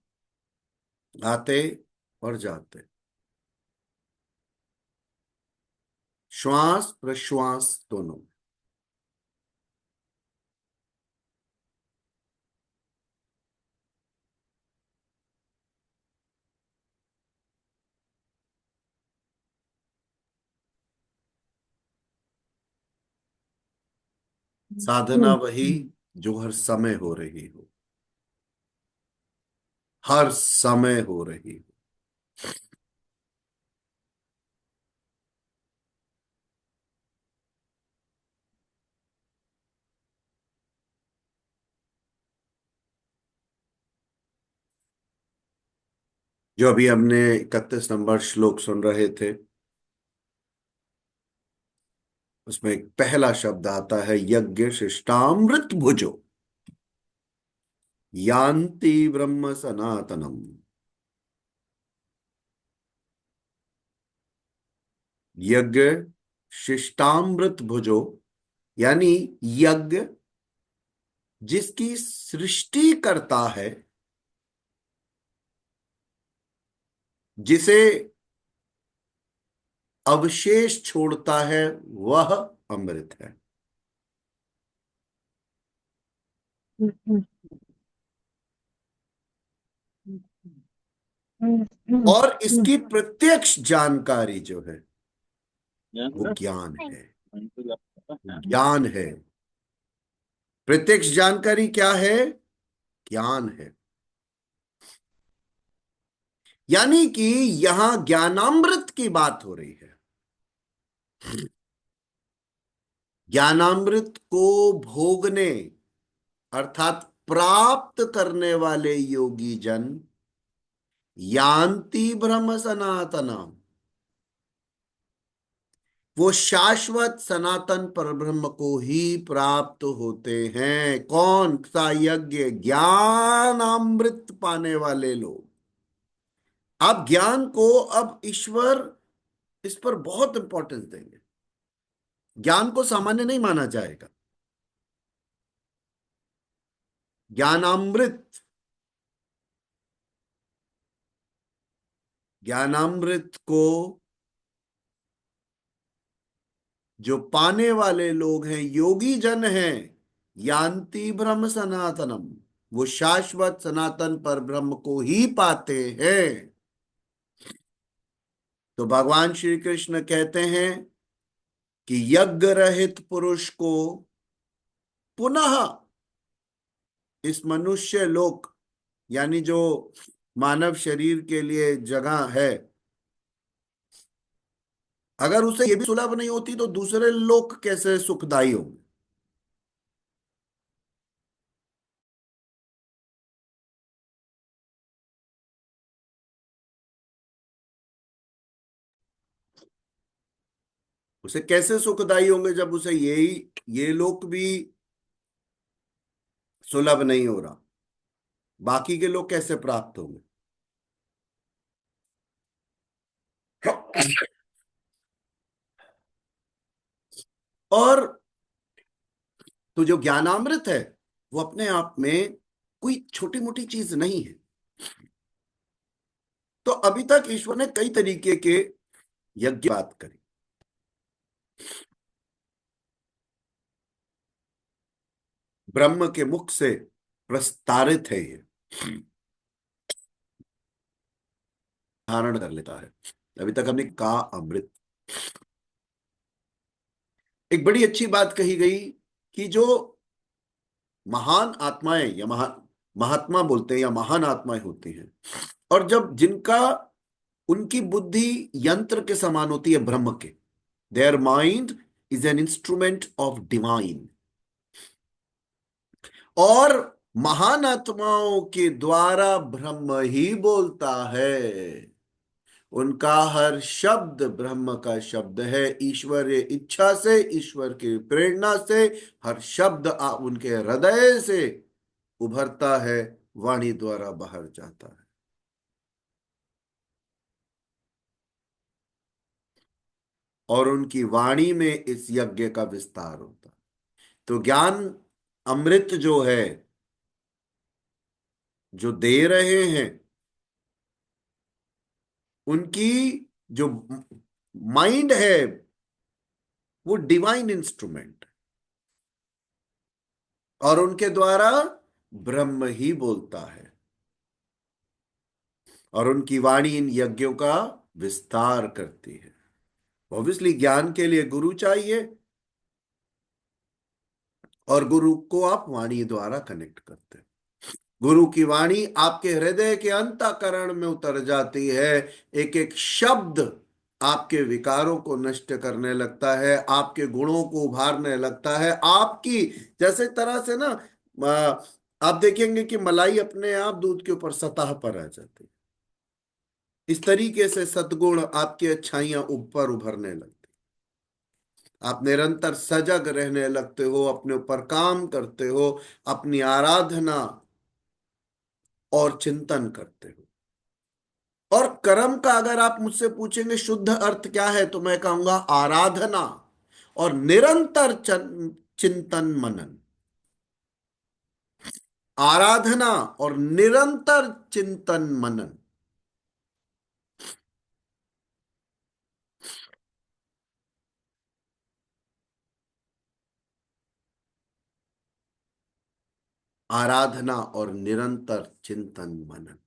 आते और जाते, श्वास प्रश्वास दोनों। साधना वही जो हर समय हो रही हो, हर समय हो रही हो। जो अभी हमने 31 नंबर श्लोक सुन रहे थे, उसमें एक पहला शब्द आता है यज्ञ शिष्टामृत भुजो यान्ति ब्रह्म सनातनम। यज्ञ शिष्टामृत भुजो यानी यज्ञ जिसकी सृष्टि करता है, जिसे अवशेष छोड़ता है, वह अमृत है। और इसकी प्रत्यक्ष जानकारी जो है वो ज्ञान है। ज्ञान है। प्रत्यक्ष जानकारी क्या है? ज्ञान है। यानी कि यहां ज्ञानामृत की बात हो रही है। ज्ञानामृत को भोगने अर्थात प्राप्त करने वाले योगी जन यान्ति ब्रह्म सनातनम, वो शाश्वत सनातन परब्रह्म को ही प्राप्त होते हैं। कौन सा यज्ञ? ज्ञान अमृत पाने वाले लोग। आप ज्ञान को, अब ईश्वर इस पर बहुत इंपॉर्टेंस देंगे। ज्ञान को सामान्य नहीं माना जाएगा। ज्ञानामृत, ज्ञानामृत को जो पाने वाले लोग हैं, योगी जन हैं, यान्ति ब्रह्म सनातनम, वो शाश्वत सनातन पर ब्रह्म को ही पाते हैं। तो भगवान श्री कृष्ण कहते हैं कि यज्ञ रहित पुरुष को पुनः इस मनुष्य लोक, यानी जो मानव शरीर के लिए जगह है, अगर उसे ये भी सुलभ नहीं होती तो दूसरे लोक कैसे सुखदायी होंगे? उसे कैसे सुखदायी होंगे जब उसे यही, ये लोक भी सुलभ नहीं हो रहा? बाकी के लोग कैसे प्राप्त होंगे? और तो जो ज्ञानामृत है वो अपने आप में कोई छोटी मोटी चीज नहीं है। तो अभी तक ईश्वर ने कई तरीके के यज्ञ बात करी। ब्रह्म के मुख से प्रस्तारित है ये, धारण कर लेता है। अभी तक हमने कहा अमृत। एक बड़ी अच्छी बात कही गई कि जो महान आत्माएं या महात्मा बोलते हैं या महान आत्माएं होती हैं, और जब जिनका, उनकी बुद्धि यंत्र के समान होती है ब्रह्म के, their mind is an instrument of divine. और महान आत्माओं के द्वारा ब्रह्म ही बोलता है। उनका हर शब्द ब्रह्म का शब्द है। ईश्वरीय इच्छा से, ईश्वर की प्रेरणा से हर शब्द उनके हृदय से उभरता है, वाणी द्वारा बाहर जाता है। और उनकी वाणी में इस यज्ञ का विस्तार होता है। तो ज्ञान अमृत जो है, जो दे रहे हैं, उनकी जो माइंड है वो डिवाइन इंस्ट्रूमेंट, और उनके द्वारा ब्रह्म ही बोलता है। और उनकी वाणी इन यज्ञों का विस्तार करती है। ऑब्वियसली ज्ञान के लिए गुरु चाहिए, और गुरु को आप वाणी द्वारा कनेक्ट करते हैं। गुरु की वाणी आपके हृदय के अंतःकरण में उतर जाती है। एक एक शब्द आपके विकारों को नष्ट करने लगता है, आपके गुणों को उभारने लगता है। आपकी जैसे तरह से ना, आप देखेंगे कि मलाई अपने आप दूध के ऊपर सतह पर आ जाती है। इस तरीके से सद्गुण, आपकी अच्छाइयां ऊपर उभरने लगती, आप निरंतर सजग रहने लगते हो, अपने ऊपर काम करते हो, अपनी आराधना और चिंतन करते हो। और कर्म का अगर आप मुझसे पूछेंगे शुद्ध अर्थ क्या है, तो मैं कहूंगा आराधना और निरंतर चिंतन मनन। आराधना और निरंतर चिंतन मनन। आराधना और निरंतर चिंतन मनन।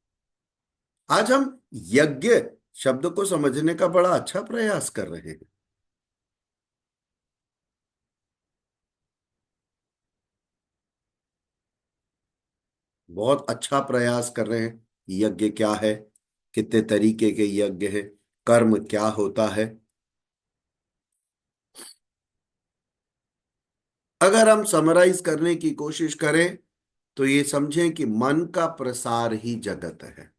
आज हम यज्ञ शब्द को समझने का बड़ा अच्छा प्रयास कर रहे हैं। बहुत अच्छा प्रयास कर रहे हैं। यज्ञ क्या है, कितने तरीके के यज्ञ है, कर्म क्या होता है। अगर हम समराइज करने की कोशिश करें तो ये समझें कि मन का प्रसार ही जगत है।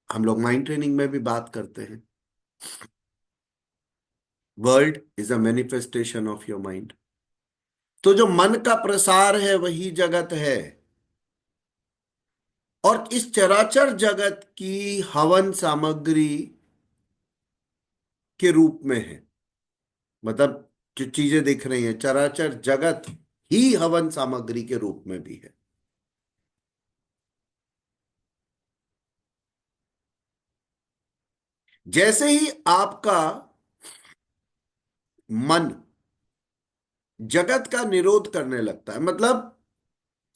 हम लोग माइंड ट्रेनिंग में भी बात करते हैं, world is a manifestation of your mind. तो जो मन का प्रसार है वही जगत है। और इस चराचर जगत की हवन सामग्री के रूप में है, मतलब जो चीजें दिख रही हैं चराचर जगत ही हवन सामग्री के रूप में भी है। जैसे ही आपका मन जगत का निरोध करने लगता है, मतलब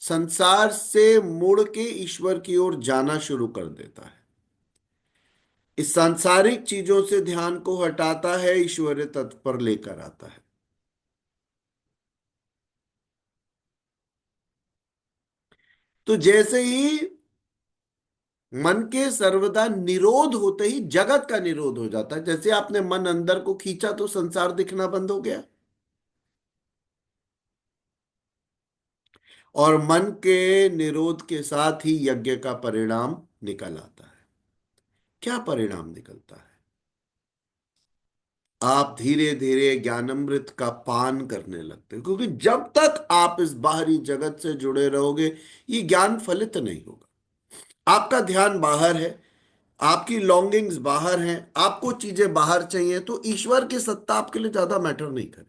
संसार से मुड़ के ईश्वर की ओर जाना शुरू कर देता है, इस सांसारिक चीजों से ध्यान को हटाता है, ईश्वरीय तत्व पर लेकर आता है। तो जैसे ही मन के सर्वदा निरोध होते ही जगत का निरोध हो जाता है। जैसे आपने मन अंदर को खींचा तो संसार दिखना बंद हो गया, और मन के निरोध के साथ ही यज्ञ का परिणाम निकल आता है। क्या परिणाम निकलता है? आप धीरे धीरे ज्ञानामृत का पान करने लगते हो, क्योंकि जब तक आप इस बाहरी जगत से जुड़े रहोगे ये ज्ञान फलित नहीं होगा। आपका ध्यान बाहर है, आपकी लॉन्गिंग्स बाहर हैं, आपको चीजें बाहर चाहिए, तो ईश्वर की सत्ता आपके लिए ज्यादा मैटर नहीं करे।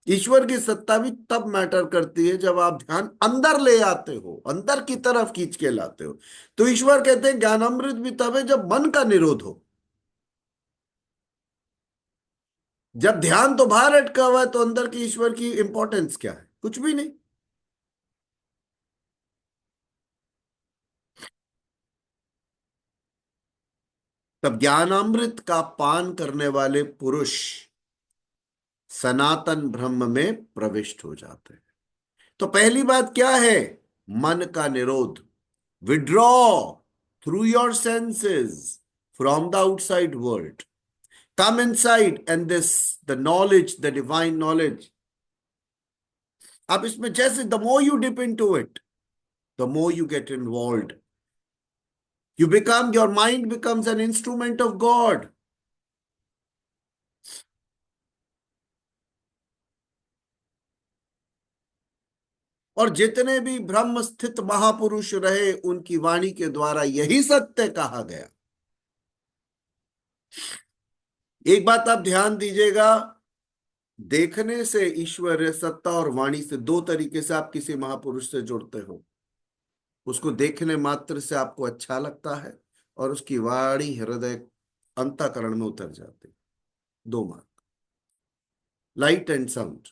ईश्वर की सत्ता भी तब मैटर करती है जब आप ध्यान अंदर ले आते हो, अंदर की तरफ खींच के लाते हो। तो ईश्वर कहते हैं ज्ञानामृत भी तब है जब मन का निरोध हो। जब ध्यान तो बाहर अटका हुआ है तो अंदर की ईश्वर की इंपॉर्टेंस क्या है? कुछ भी नहीं। तब ज्ञानामृत का पान करने वाले पुरुष सनातन ब्रह्म में प्रविष्ट हो जाते हैं। तो पहली बात क्या है? मन का निरोध। Withdraw through your senses from the outside world, come inside, and this the knowledge, the divine knowledge. अब इसमें जैसे the more you dip into it, the more you get involve, you become, your mind becomes an instrument of God. और जितने भी ब्रह्म स्थित महापुरुष रहे उनकी वाणी के द्वारा यही सत्य कहा गया। एक बात आप ध्यान दीजिएगा, देखने से ईश्वरीय सत्ता और वाणी से दो तरीके से आप किसी महापुरुष से जुड़ते हो। उसको देखने मात्र से आपको अच्छा लगता है, और उसकी वाणी हृदय अंतःकरण में उतर जाती। दो मार्ग, लाइट एंड साउंड,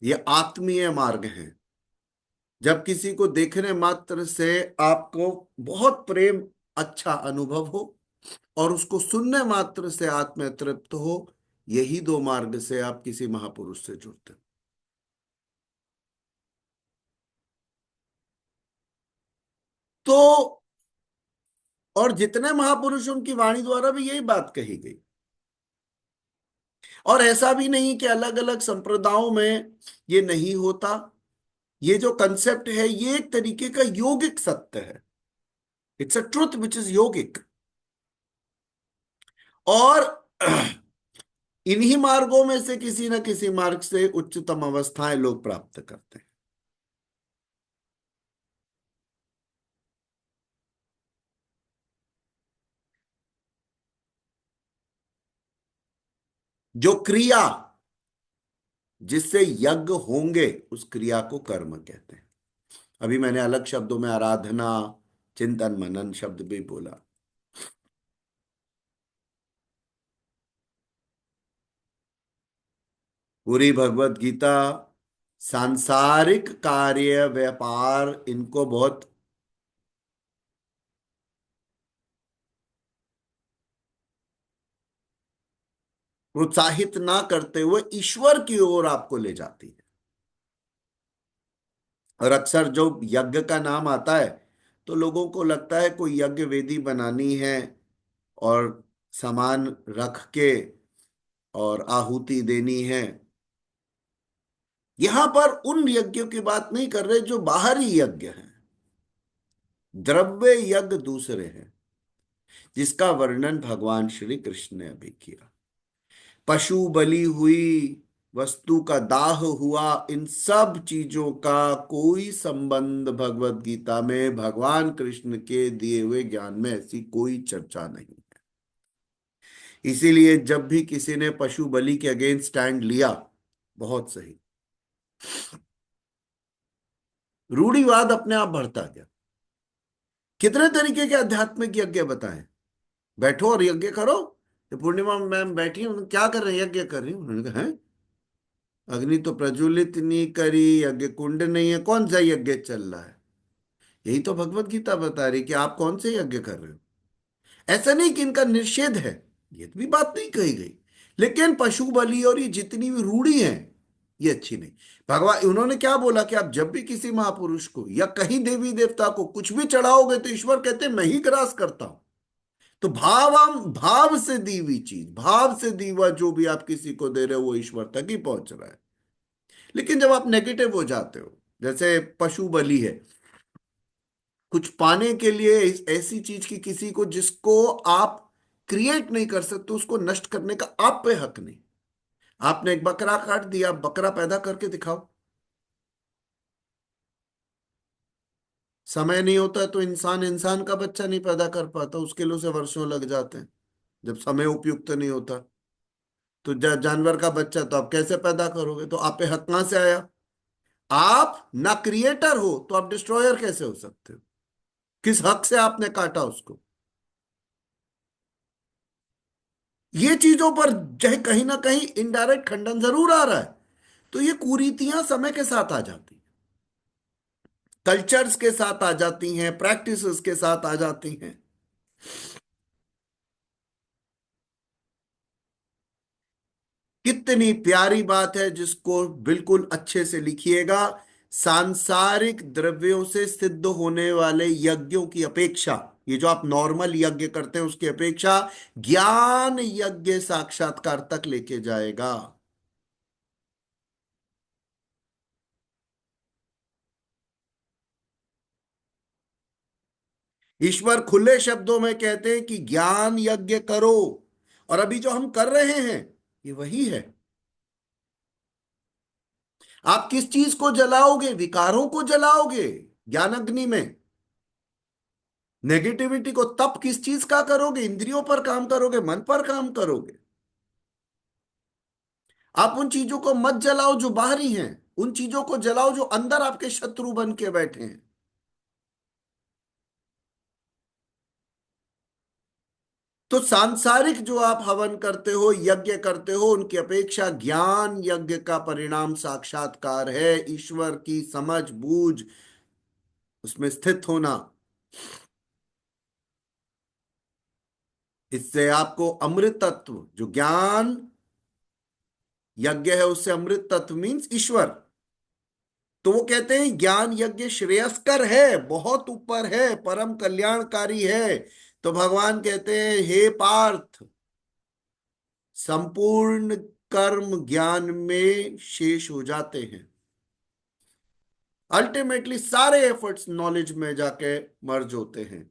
ये आत्मीय मार्ग हैं। जब किसी को देखने मात्र से आपको बहुत प्रेम, अच्छा अनुभव हो, और उसको सुनने मात्र से आत्म तृप्त हो, यही दो मार्ग से आप किसी महापुरुष से जुड़ते हो। तो और जितने महापुरुष, उनकी वाणी द्वारा भी यही बात कही गई। और ऐसा भी नहीं कि अलग अलग संप्रदायों में ये नहीं होता। ये जो कंसेप्ट है ये एक तरीके का योगिक सत्य है। It's a truth which is yogic. और इन्हीं मार्गों में से किसी न किसी मार्ग से उच्चतम अवस्थाएं लोग प्राप्त करते हैं। जो क्रिया जिससे यज्ञ होंगे उस क्रिया को कर्म कहते हैं। अभी मैंने अलग शब्दों में आराधना, चिंतन, मनन शब्द भी बोला। पूरी भगवत गीता सांसारिक कार्य व्यापार इनको बहुत प्रोत्साहित ना करते हुए ईश्वर की ओर आपको ले जाती है। और अक्सर जो यज्ञ का नाम आता है तो लोगों को लगता है कोई यज्ञ वेदी बनानी है और सामान रख के और आहुति देनी है। यहां पर उन यज्ञों की बात नहीं कर रहे जो बाहरी यज्ञ हैं, द्रव्य यज्ञ दूसरे हैं, जिसका वर्णन भगवान श्री कृष्ण ने अभी किया। पशु बलि हुई, वस्तु का दाह हुआ, इन सब चीजों का कोई संबंध भगवत गीता में भगवान कृष्ण के दिए हुए ज्ञान में ऐसी कोई चर्चा नहीं। इसीलिए जब भी किसी ने पशु बलि के अगेंस्ट स्टैंड लिया, बहुत सही, रूढ़िवाद अपने आप बढ़ता गया। कितने तरीके के आध्यात्मिक यज्ञ बताएं, बैठो और यज्ञ करो। ये पूर्णिमा मैम बैठी हूँ, क्या कर रहे हैं? यज्ञ कर रही हूँ। उन्होंने कहा, "हैं? अग्नि तो प्रज्वलित नहीं करी, यज्ञ कुंड नहीं है, कौन सा यज्ञ चल रहा है?" यही तो भगवत गीता बता रही कि आप कौन से यज्ञ कर रहे हो। ऐसा नहीं कि इनका निषेध है, ये भी बात नहीं कही गई, लेकिन पशु बलि और ये जितनी भी रूढ़ी है, ये अच्छी नहीं। भगवान उन्होंने क्या बोला कि आप जब भी किसी महापुरुष को या कहीं देवी देवता को कुछ भी चढ़ाओगे तो ईश्वर कहते हैं मैं ही ग्रास करता हूं। तो भाव से दी हुई चीज, भाव से दी हुआ जो भी आप किसी को दे रहे हो वो ईश्वर तक ही पहुंच रहा है। लेकिन जब आप नेगेटिव हो जाते हो, जैसे पशु बलि है, कुछ पाने के लिए ऐसी चीज की किसी को जिसको आप क्रिएट नहीं कर सकते, उसको नष्ट करने का आप पे हक नहीं। आपने एक बकरा काट दिया, बकरा पैदा करके दिखाओ। समय नहीं होता तो इंसान इंसान का बच्चा नहीं पैदा कर पाता, उसके लिए उसे वर्षों लग जाते हैं, जब समय उपयुक्त नहीं होता। तो जानवर का बच्चा तो आप कैसे पैदा करोगे? तो आप पे हक कहां से आया? आप ना क्रिएटर हो तो आप डिस्ट्रॉयर कैसे हो सकते हो? किस हक से आपने काटा उसको? ये चीजों पर चाहे कहीं ना कहीं इनडायरेक्ट खंडन जरूर आ रहा है। तो ये कुरीतियां समय के साथ आ जाती हैं, कल्चर्स के साथ आ जाती हैं, प्रैक्टिसेस के साथ आ जाती हैं। कितनी प्यारी बात है जिसको बिल्कुल अच्छे से लिखिएगा। सांसारिक द्रव्यों से सिद्ध होने वाले यज्ञों की अपेक्षा, ये जो आप नॉर्मल यज्ञ करते हैं उसकी अपेक्षा ज्ञान यज्ञ साक्षात्कार तक लेके जाएगा। ईश्वर खुले शब्दों में कहते हैं कि ज्ञान यज्ञ करो, और अभी जो हम कर रहे हैं ये वही है। आप किस चीज को जलाओगे? विकारों को जलाओगे ज्ञान अग्नि में। नेगेटिविटी को तप किस चीज का करोगे? इंद्रियों पर काम करोगे, मन पर काम करोगे। आप उन चीजों को मत जलाओ जो बाहरी हैं, उन चीजों को जलाओ जो अंदर आपके शत्रु बन के बैठे हैं। तो सांसारिक जो आप हवन करते हो, यज्ञ करते हो, उनकी अपेक्षा ज्ञान यज्ञ का परिणाम साक्षात्कार है, ईश्वर की समझ बूझ, उसमें स्थित होना। इससे आपको अमृत तत्व, जो ज्ञान यज्ञ है उससे अमृत तत्व मीन्स ईश्वर। तो वो कहते हैं ज्ञान यज्ञ श्रेयस्कर है, बहुत ऊपर है, परम कल्याणकारी है। तो भगवान कहते हैं हे पार्थ, संपूर्ण कर्म ज्ञान में शेष हो जाते हैं। अल्टीमेटली सारे एफर्ट्स नॉलेज में जाके मर्ज होते हैं।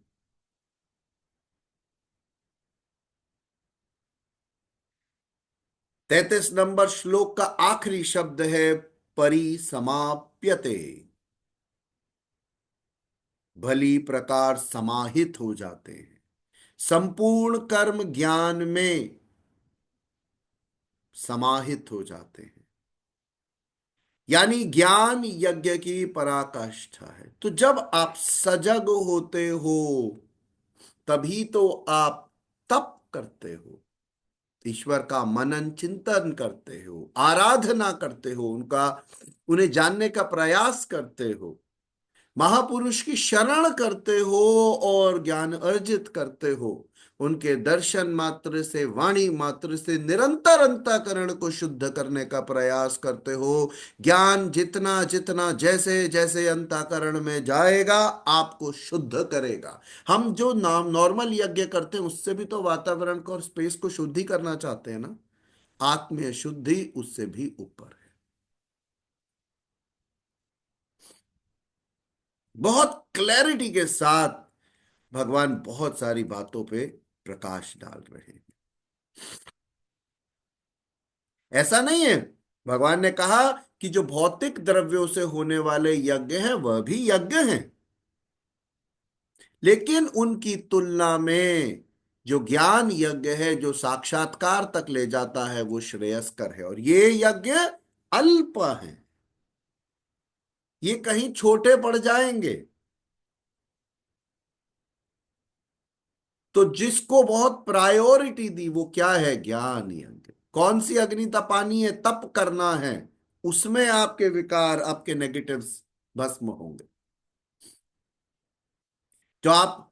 33 नंबर श्लोक का आखिरी शब्द है परिसमाप्यते, भली प्रकार समाहित हो जाते हैं, संपूर्ण कर्म ज्ञान में समाहित हो जाते हैं। यानी ज्ञान यज्ञ की पराकाष्ठा है। तो जब आप सजग होते हो तभी तो आप तप करते हो, ईश्वर का मनन चिंतन करते हो, आराधना करते हो, उनका उन्हें जानने का प्रयास करते हो, महापुरुष की शरण करते हो और ज्ञान अर्जित करते हो। उनके दर्शन मात्र से, वाणी मात्र से निरंतर अंतःकरण को शुद्ध करने का प्रयास करते हो। ज्ञान जितना जितना जैसे जैसे अंतःकरण में जाएगा आपको शुद्ध करेगा। हम जो नाम नॉर्मल यज्ञ करते हैं उससे भी तो वातावरण को और स्पेस को शुद्ध ही करना चाहते हैं ना। आत्मीय शुद्धि उससे भी ऊपर है। बहुत क्लैरिटी के साथ भगवान बहुत सारी बातों पे प्रकाश डाल रहे हैं। ऐसा नहीं है, भगवान ने कहा कि जो भौतिक द्रव्यों से होने वाले यज्ञ हैं वह भी यज्ञ हैं, लेकिन उनकी तुलना में जो ज्ञान यज्ञ है, जो साक्षात्कार तक ले जाता है, वो श्रेयस्कर है। और ये यज्ञ अल्प हैं, ये कहीं छोटे पड़ जाएंगे। तो जिसको बहुत प्रायोरिटी दी वो क्या है? ज्ञान यज्ञ। कौन सी अग्नि तपानी है? तप करना है। उसमें आपके विकार, आपके नेगेटिव्स भस्म होंगे। जो आप,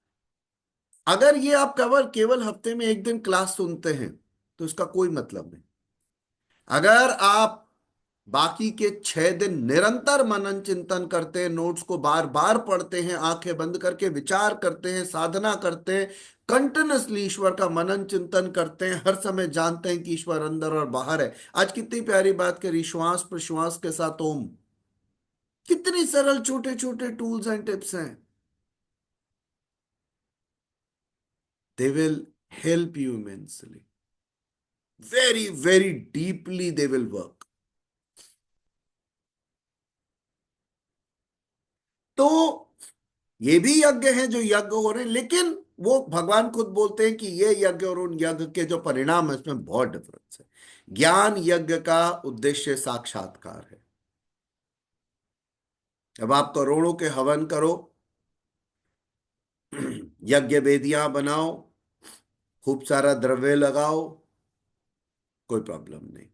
अगर ये आप केवल केवल हफ्ते में एक दिन क्लास सुनते हैं तो इसका कोई मतलब नहीं। अगर आप बाकी के 6 दिन निरंतर मनन चिंतन करते हैं, नोट्स को बार बार पढ़ते हैं, आंखें बंद करके विचार करते हैं, साधना करते हैं, कंटिन्यूसली ईश्वर का मनन चिंतन करते हैं, हर समय जानते हैं कि ईश्वर अंदर और बाहर है। आज कितनी प्यारी बात करी, श्वास प्रश्वास के साथ ओम। कितनी सरल छोटे छोटे टूल्स एंड टिप्स हैं। They will help you immensely, very very deeply they will work. तो ये भी यज्ञ हैं जो यज्ञ हो रहे हैं, लेकिन वो भगवान खुद बोलते हैं कि ये यज्ञ और उन यज्ञ के जो परिणाम है इसमें बहुत डिफरेंस है। ज्ञान यज्ञ का उद्देश्य साक्षात्कार है। अब आप करोड़ों के हवन करो, यज्ञ वेदियां बनाओ, खूब सारा द्रव्य लगाओ, कोई प्रॉब्लम नहीं,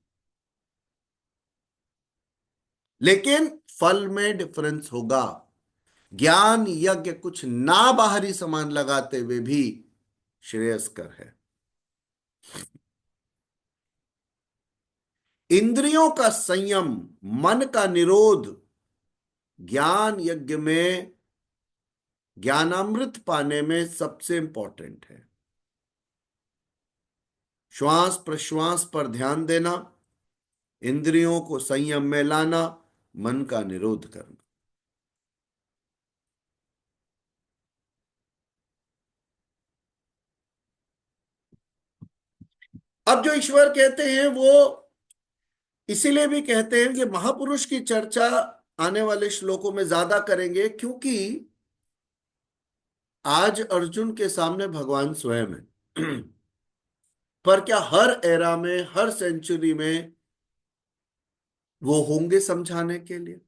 लेकिन फल में डिफरेंस होगा। ज्ञान यज्ञ कुछ ना बाहरी सामान लगाते हुए भी श्रेयस्कर है। इंद्रियों का संयम, मन का निरोध ज्ञान यज्ञ में ज्ञानामृत पाने में सबसे इंपॉर्टेंट है। श्वास प्रश्वास पर ध्यान देना, इंद्रियों को संयम में लाना, मन का निरोध करना। अब जो ईश्वर कहते हैं वो इसीलिए भी कहते हैं कि महापुरुष की चर्चा आने वाले श्लोकों में ज्यादा करेंगे, क्योंकि आज अर्जुन के सामने भगवान स्वयं है। पर क्या हर एरा में, हर सेंचुरी में वो होंगे समझाने के लिए,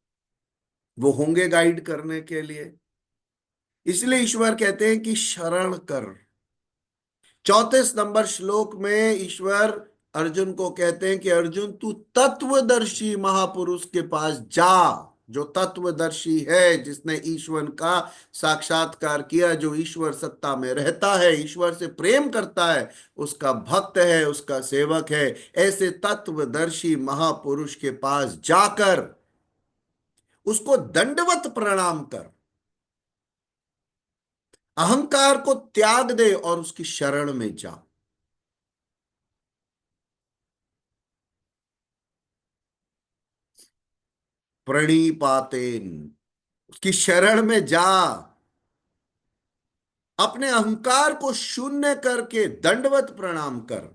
वो होंगे गाइड करने के लिए? इसलिए ईश्वर कहते हैं कि शरण कर। 34 नंबर श्लोक में ईश्वर अर्जुन को कहते हैं कि अर्जुन तू तत्वदर्शी महापुरुष के पास जा। जो तत्वदर्शी है, जिसने ईश्वर का साक्षात्कार किया, जो ईश्वर सत्ता में रहता है, ईश्वर से प्रेम करता है, उसका भक्त है, उसका सेवक है, ऐसे तत्वदर्शी महापुरुष के पास जाकर उसको दंडवत प्रणाम कर, अहंकार को त्याग दे और उसकी शरण में जा। प्रणिपातेन, उसकी शरण में जा, अपने अहंकार को शून्य करके दंडवत प्रणाम कर,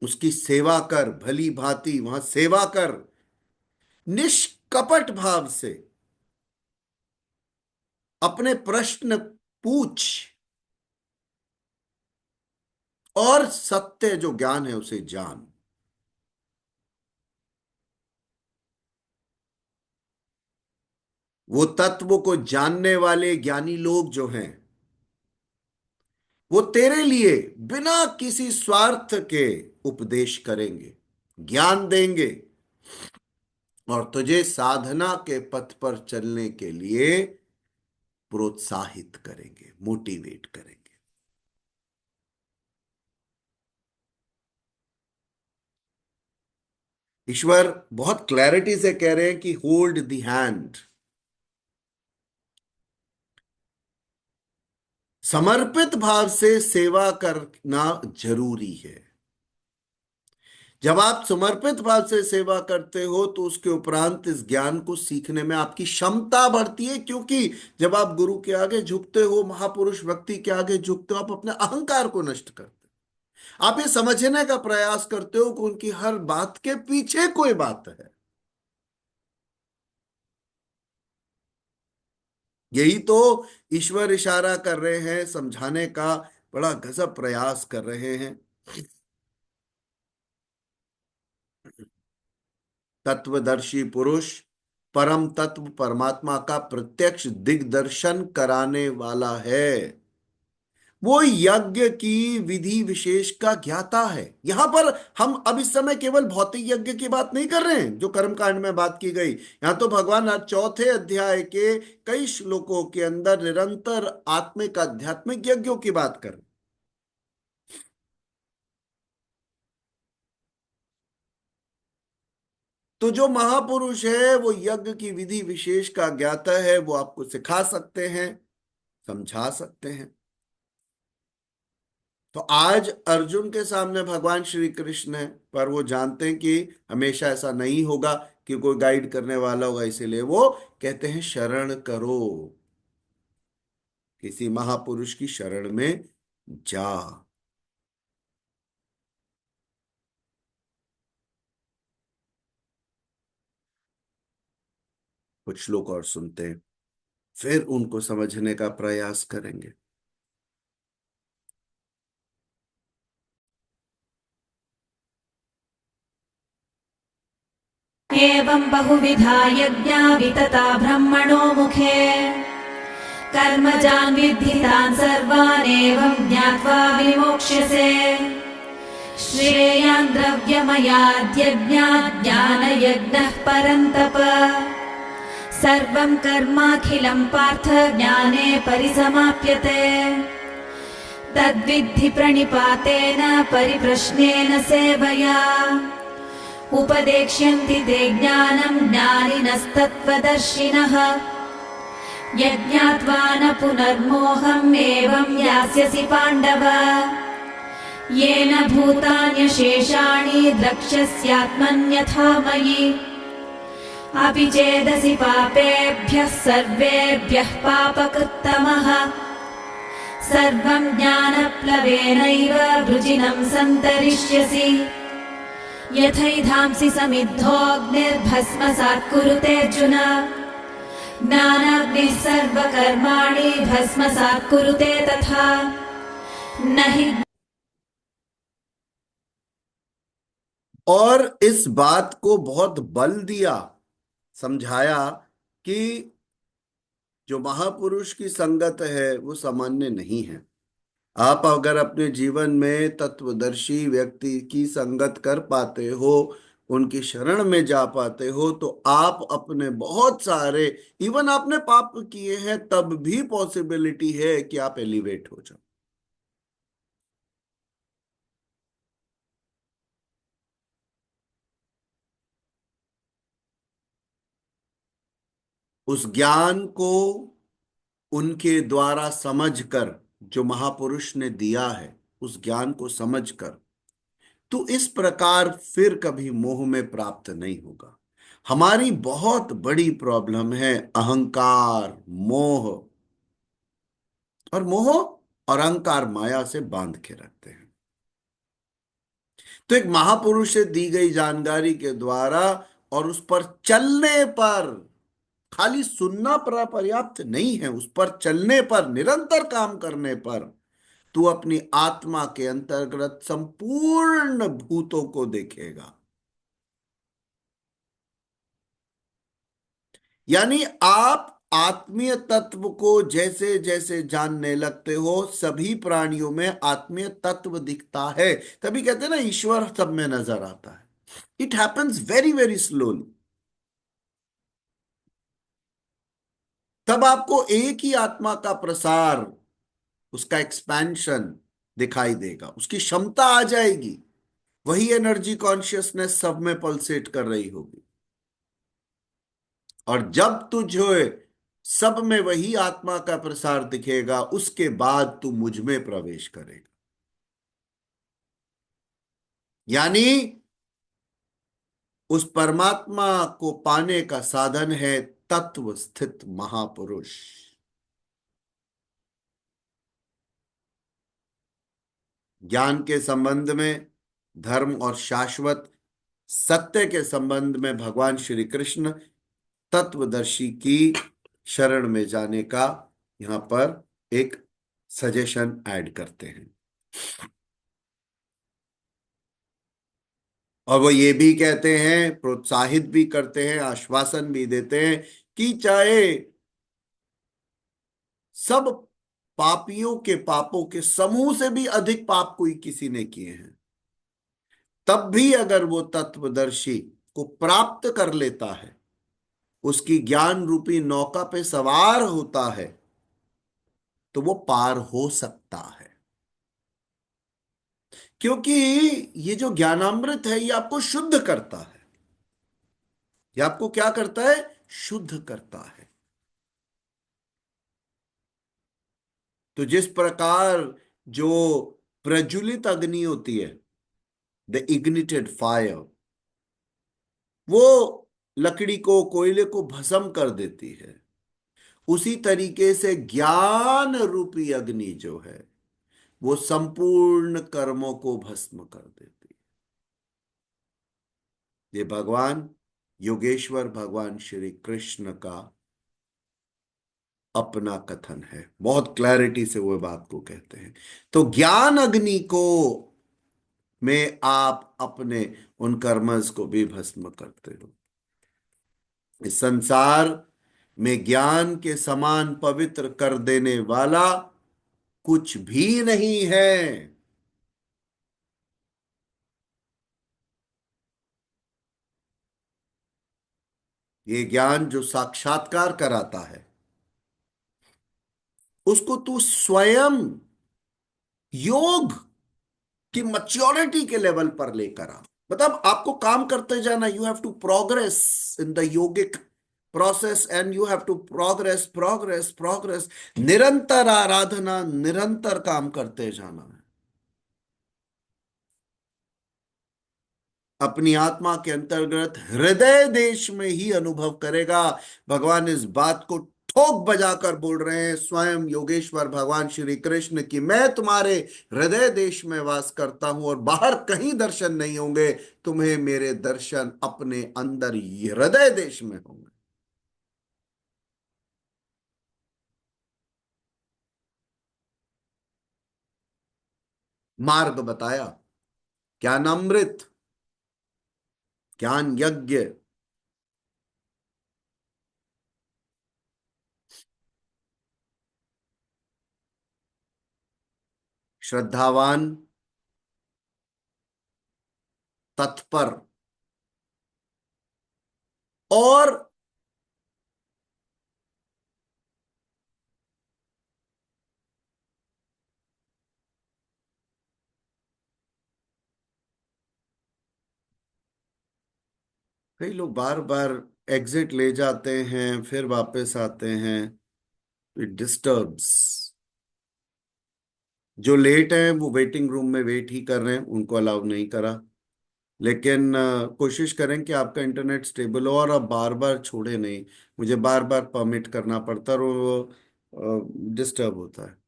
उसकी सेवा कर, भली भांति वहां सेवा कर, निष्कपट भाव से अपने प्रश्न पूछ, और सत्य जो ज्ञान है उसे जान। वो तत्व को जानने वाले ज्ञानी लोग जो हैं, वो तेरे लिए बिना किसी स्वार्थ के उपदेश करेंगे, ज्ञान देंगे, और तुझे साधना के पथ पर चलने के लिए प्रोत्साहित करेंगे, मोटिवेट करेंगे। ईश्वर बहुत क्लैरिटी से कह रहे हैं कि होल्ड द हैंड। समर्पित भाव से सेवा करना जरूरी है। जब आप समर्पित भाव से सेवा करते हो तो उसके उपरांत इस ज्ञान को सीखने में आपकी क्षमता बढ़ती है, क्योंकि जब आप गुरु के आगे झुकते हो, महापुरुष व्यक्ति के आगे झुकते हो, आप अपने अहंकार को नष्ट करते हो। आप ये समझने का प्रयास करते हो कि उनकी हर बात के पीछे कोई बात है। यही तो ईश्वर इशारा कर रहे हैं, समझाने का बड़ा गजब प्रयास कर रहे हैं। तत्वदर्शी पुरुष परम तत्व परमात्मा का प्रत्यक्ष दिग्दर्शन कराने वाला है। वो यज्ञ की विधि विशेष का ज्ञाता है। यहां पर हम अब इस समय केवल भौतिक यज्ञ की बात नहीं कर रहे हैं जो कर्मकांड में बात की गई। यहां तो भगवान आज चौथे अध्याय के कई श्लोकों के अंदर निरंतर आत्मिक आध्यात्मिक यज्ञों की बात कर रहे हैं। तो जो महापुरुष है वो यज्ञ की विधि विशेष का ज्ञाता है, वो आपको सिखा सकते हैं, समझा सकते हैं। तो आज अर्जुन के सामने भगवान श्री कृष्ण है, पर वो जानते हैं कि हमेशा ऐसा नहीं होगा कि कोई गाइड करने वाला होगा, इसीलिए वो कहते हैं शरण करो, किसी महापुरुष की शरण में जा। कुछ लोग और सुनते हैं, फिर उनको समझने का प्रयास करेंगे। एवं बहुविधा यज्ञा वितता ब्रह्मणो मुखे कर्मजान् विद्धि तान् सर्वान् एवं ज्ञात्वा विमोक्ष्यसे श्रेयान् द्रव्यमयाद्यज्ञात् ज्ञानयज्ञः परन्तप सर्वं कर्माखिलं पार्थ ज्ञाने परिसमाप्यते तद्विद्धि प्रणिपातेन परिप्रश्नेन सेवया उपदेक्ष्यन्ति ते ज्ञानं ज्ञानिनस्तत्त्वदर्शिनः यज्ञात्वा न पुनर्मोहम् एवं यास्यसि पाण्डव येन भूतान्यशेषाणि द्रक्ष्यस्यात्मन्यथा मयि अपि चेदसि पापेभ्यः सर्वेभ्यः पापकृत्तमः सर्वं ज्ञानप्लवेनैव वृजिनं सन्तरिष्यसि यथैधांसि समिद्धोऽग्निर्भस्मसात् कुरुतेऽर्जुन ज्ञानाग्निः सर्वकर्माणि भस्मसात् कुरुते तथा न हि। और इस बात को बहुत बल दिया, समझाया कि जो महापुरुष की संगत है वो सामान्य नहीं है। आप अगर अपने जीवन में तत्वदर्शी व्यक्ति की संगत कर पाते हो, उनकी शरण में जा पाते हो, तो आप अपने बहुत सारे, इवन आपने पाप किए हैं तब भी पॉसिबिलिटी है कि आप एलिवेट हो जाओ। उस ज्ञान को उनके द्वारा समझकर, जो महापुरुष ने दिया है उस ज्ञान को समझकर, तो इस प्रकार फिर कभी मोह में प्राप्त नहीं होगा। हमारी बहुत बड़ी प्रॉब्लम है अहंकार, मोह। और मोह और अहंकार माया से बांध के रखते हैं। तो एक महापुरुष से दी गई जानकारी के द्वारा और उस पर चलने पर, खाली सुनना पर्याप्त नहीं है, उस पर चलने पर, निरंतर काम करने पर तू अपनी आत्मा के अंतर्गत संपूर्ण भूतों को देखेगा। यानी आप आत्मीय तत्व को जैसे जैसे जानने लगते हो, सभी प्राणियों में आत्मीय तत्व दिखता है। तभी कहते हैं ना ईश्वर सब में नजर आता है। It happens very very slowly. तब आपको एक ही आत्मा का प्रसार, उसका एक्सपेंशन दिखाई देगा, उसकी क्षमता आ जाएगी। वही एनर्जी कॉन्शियसनेस सब में पल्सेट कर रही होगी। और जब तुझे सब में वही आत्मा का प्रसार दिखेगा, उसके बाद तू मुझ में प्रवेश करेगा। यानी उस परमात्मा को पाने का साधन है तत्व स्थित महापुरुष। ज्ञान के संबंध में, धर्म और शाश्वत सत्य के संबंध में भगवान श्री कृष्ण तत्वदर्शी की शरण में जाने का यहां पर एक सजेशन ऐड करते हैं। और वो ये भी कहते हैं, प्रोत्साहित भी करते हैं, आश्वासन भी देते हैं कि चाहे सब पापियों के पापों के समूह से भी अधिक पाप कोई किसी ने किए हैं, तब भी अगर वो तत्वदर्शी को प्राप्त कर लेता है, उसकी ज्ञान रूपी नौका पे सवार होता है, तो वो पार हो सकता है। क्योंकि ये जो ज्ञानामृत है ये आपको शुद्ध करता है। ये आपको क्या करता है? शुद्ध करता है। तो जिस प्रकार जो प्रज्वलित अग्नि होती है, द इग्निटेड फायर, वो लकड़ी को, कोयले को भस्म कर देती है, उसी तरीके से ज्ञान रूपी अग्नि जो है वो संपूर्ण कर्मों को भस्म कर देती है। ये भगवान योगेश्वर भगवान श्री कृष्ण का अपना कथन है, बहुत क्लैरिटी से वो बात को कहते हैं। तो ज्ञान अग्नि को में आप अपने उन कर्मस को भी भस्म करते हो। इस संसार में ज्ञान के समान पवित्र कर देने वाला कुछ भी नहीं है। ये ज्ञान जो साक्षात्कार कराता है, उसको तू स्वयं योग की मैच्योरिटी के लेवल पर लेकर आ। मतलब आपको काम करते जाना, you have to progress in the yogic process, and you have to progress progress progress. निरंतर आराधना, निरंतर काम करते जाना है। अपनी आत्मा के अंतर्गत हृदय देश में ही अनुभव करेगा। भगवान इस बात को ठोक बजाकर बोल रहे हैं, स्वयं योगेश्वर भगवान श्री कृष्ण की, मैं तुम्हारे हृदय देश में वास करता हूं और बाहर कहीं दर्शन नहीं होंगे, तुम्हें मेरे दर्शन अपने अंदर हृदय देश में होंगे। मार्ग बताया, ज्ञानामृत, ज्ञान यज्ञ, श्रद्धावान, तत्पर और कई लोग बार बार एग्जिट ले जाते हैं फिर वापस आते हैं। It disturbs. जो लेट हैं वो वेटिंग रूम में वेट ही कर रहे हैं, उनको अलाउ नहीं करा। लेकिन कोशिश करें कि आपका इंटरनेट स्टेबल हो और आप बार बार छोड़े नहीं। मुझे बार बार परमिट करना पड़ता है और वो डिस्टर्ब होता है।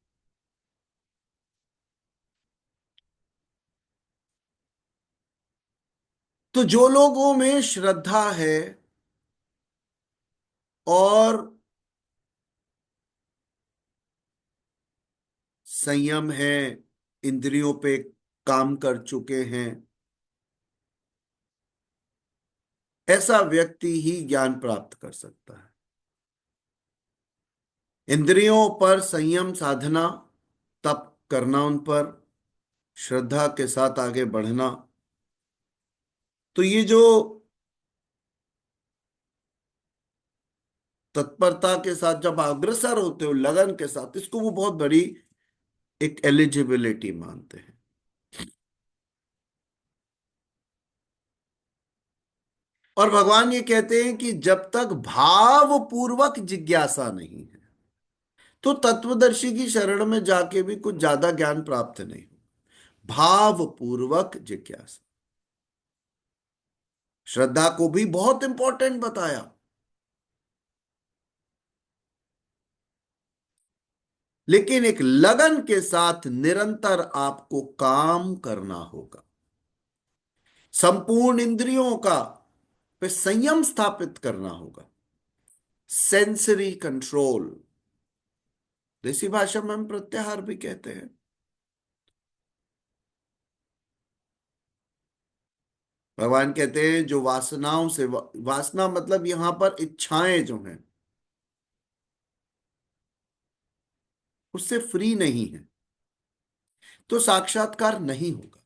तो जो लोगों में श्रद्धा है और संयम है, इंद्रियों पे काम कर चुके हैं, ऐसा व्यक्ति ही ज्ञान प्राप्त कर सकता है। इंद्रियों पर संयम साधना, तप करना, उन पर श्रद्धा के साथ आगे बढ़ना, तो ये जो तत्परता के साथ जब अग्रसर होते हो लगन के साथ, इसको वो बहुत बड़ी एक एलिजिबिलिटी मानते हैं। और भगवान ये कहते हैं कि जब तक भाव पूर्वक जिज्ञासा नहीं है, तो तत्वदर्शी की शरण में जाके भी कुछ ज्यादा ज्ञान प्राप्त नहीं हो। भाव पूर्वक जिज्ञासा, श्रद्धा को भी बहुत इंपॉर्टेंट बताया। लेकिन एक लगन के साथ निरंतर आपको काम करना होगा, संपूर्ण इंद्रियों का पे संयम स्थापित करना होगा, सेंसरी कंट्रोल, देसी भाषा में हम प्रत्याहार भी कहते हैं। भगवान कहते हैं जो वासनाओं से, वासना मतलब यहां पर इच्छाएं जो हैं, उससे फ्री नहीं है तो साक्षात्कार नहीं होगा,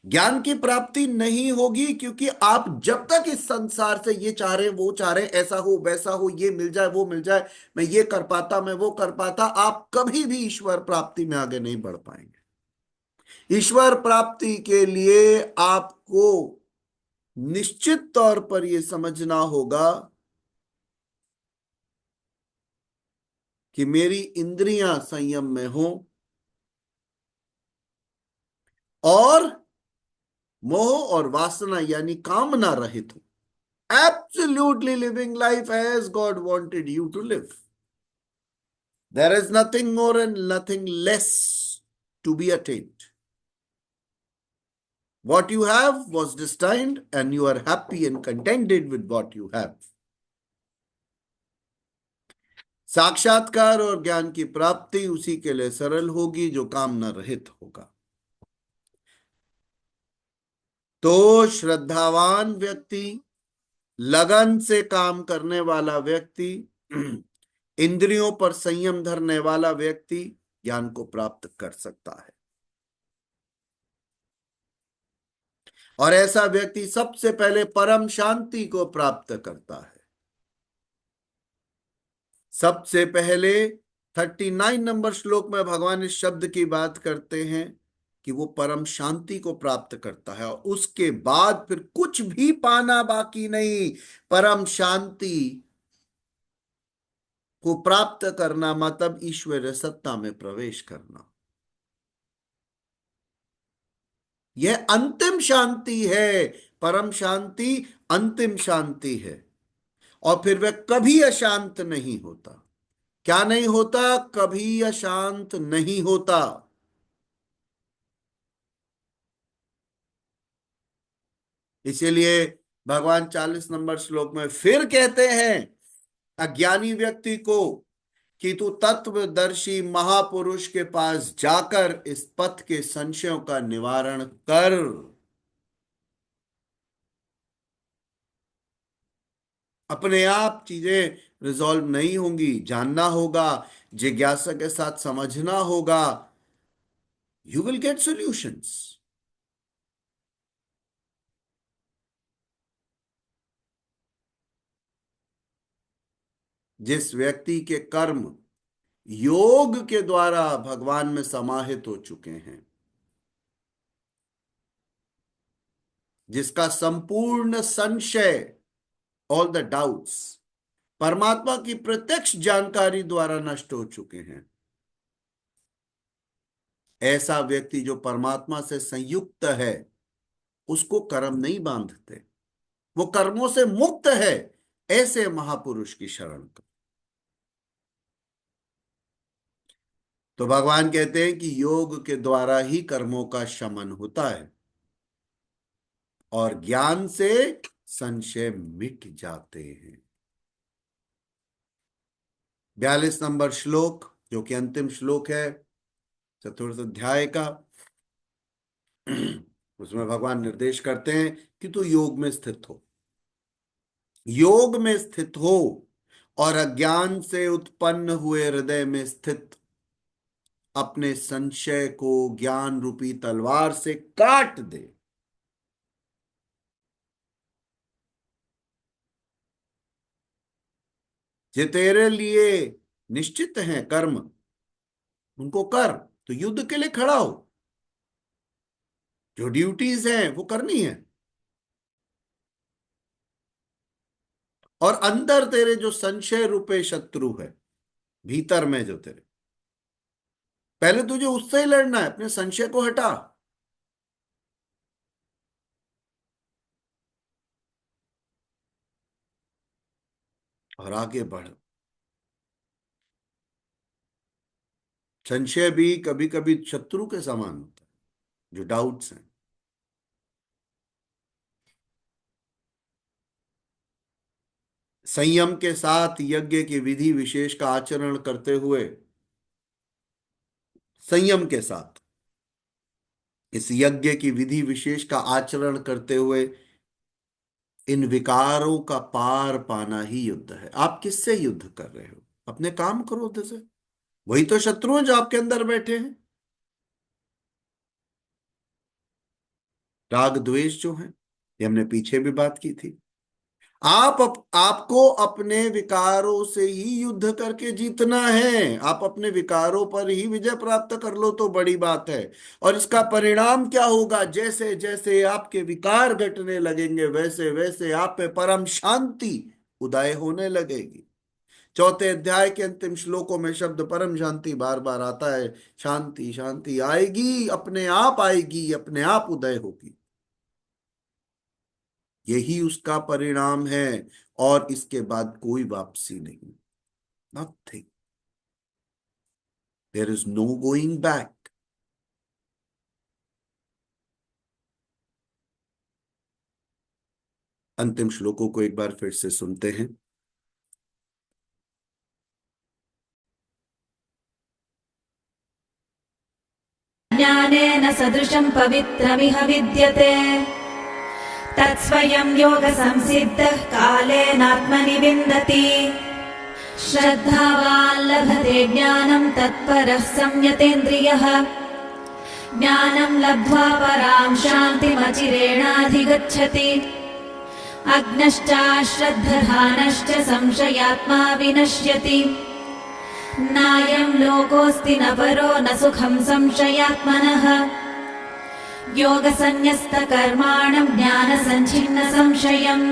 ज्ञान की प्राप्ति नहीं होगी। क्योंकि आप जब तक इस संसार से ये चाह रहे वो चाह रहे, ऐसा हो वैसा हो, ये मिल जाए वो मिल जाए, मैं ये कर पाता मैं वो कर पाता, आप कभी भी ईश्वर प्राप्ति में आगे नहीं बढ़ पाएंगे। ईश्वर प्राप्ति के लिए आपको निश्चित तौर पर यह समझना होगा कि मेरी इंद्रियां संयम में हो और मोह और वासना यानी कामना रहित हो, absolutely living life as God wanted you to live. There is nothing more and nothing less to be attained. What you have was destined and you are happy and contented with what you have. साक्षात्कार और ज्ञान की प्राप्ति उसी के लिए सरल होगी जो कामना रहित होगा। तो श्रद्धावान व्यक्ति, लगन से काम करने वाला व्यक्ति, इंद्रियों पर संयम धरने वाला व्यक्ति ज्ञान को प्राप्त कर सकता है। और ऐसा व्यक्ति सबसे पहले परम शांति को प्राप्त करता है। सबसे पहले 39 नंबर श्लोक में भगवान इस शब्द की बात करते हैं कि वो परम शांति को प्राप्त करता है, और उसके बाद फिर कुछ भी पाना बाकी नहीं। परम शांति को प्राप्त करना मतलब ईश्वरीय सत्ता में प्रवेश करना। यह अंतिम शांति है, परम शांति अंतिम शांति है। और फिर वह कभी अशांत नहीं होता। क्या नहीं होता? कभी अशांत नहीं होता। इसीलिए भगवान 40 नंबर श्लोक में फिर कहते हैं अज्ञानी व्यक्ति को कि तू तत्वदर्शी महापुरुष के पास जाकर इस पथ के संशयों का निवारण कर। अपने आप चीजें रिजॉल्व नहीं होंगी, जानना होगा, जिज्ञासा के साथ समझना होगा। You will get solutions. जिस व्यक्ति के कर्म योग के द्वारा भगवान में समाहित हो चुके हैं, जिसका संपूर्ण संशय, ऑल द डाउट्स, परमात्मा की प्रत्यक्ष जानकारी द्वारा नष्ट हो चुके हैं, ऐसा व्यक्ति जो परमात्मा से संयुक्त है उसको कर्म नहीं बांधते, वो कर्मों से मुक्त है। ऐसे महापुरुष की शरण का। तो भगवान कहते हैं कि योग के द्वारा ही कर्मों का शमन होता है और ज्ञान से संशय मिट जाते हैं। 42 नंबर श्लोक जो कि अंतिम श्लोक है चतुर्थ अध्याय का, उसमें भगवान निर्देश करते हैं कि तू योग में स्थित हो, योग में स्थित हो और अज्ञान से उत्पन्न हुए हृदय में स्थित अपने संशय को ज्ञान रूपी तलवार से काट दे। जो तेरे लिए निश्चित हैं कर्म, उनको कर। तो युद्ध के लिए खड़ा हो, जो ड्यूटीज हैं वो करनी है। और अंदर तेरे जो संशय रूपे शत्रु है, भीतर में जो तेरे, पहले तुझे उससे ही लड़ना है, अपने संशय को हटा। और आगे बढ़। संशय भी कभी कभी शत्रु के समान होता है, जो डाउट्स हैं। संयम के साथ यज्ञ की विधि विशेष का आचरण करते हुए, संयम के साथ इस यज्ञ की विधि विशेष का आचरण करते हुए इन विकारों का पार पाना ही युद्ध है। आप किससे युद्ध कर रहे हो? अपने काम क्रोध से। वही तो शत्रु हैं जो आपके अंदर बैठे हैं। राग द्वेष जो है, ये हमने पीछे भी बात की थी। आपको अपने विकारों से ही युद्ध करके जीतना है। आप अपने विकारों पर ही विजय प्राप्त कर लो तो बड़ी बात है। और इसका परिणाम क्या होगा? जैसे जैसे आपके विकार घटने लगेंगे, वैसे वैसे आप पे परम शांति उदय होने लगेगी। चौथे अध्याय के अंतिम श्लोकों में शब्द परम शांति बार बार आता है। शांति शांति आएगी, अपने आप आएगी, अपने आप उदय होगी। यही उसका परिणाम है। और इसके बाद कोई वापसी नहीं। Nothing. There is no going back. अंतिम श्लोकों को एक बार फिर से सुनते हैं। ज्ञानेन सदृशं पवित्रमिह विद्यते तत्स्वयं योगसंसिद्धः कालेनात्मनि विन्दति श्रद्धावान् लभते ज्ञानं तत्परः संयतेन्द्रियः ज्ञानं लब्ध्वा परां शान्तिमचिरेणाधिगच्छति अज्ञश्च श्रद्धधानश्च संशयात्मा विनश्यति नायं लोकोऽस्ति न परो न सुखं संशयात्मनः योगसन्न्यस्तकर्माणं ज्ञानसञ्छिन्नसंशयम्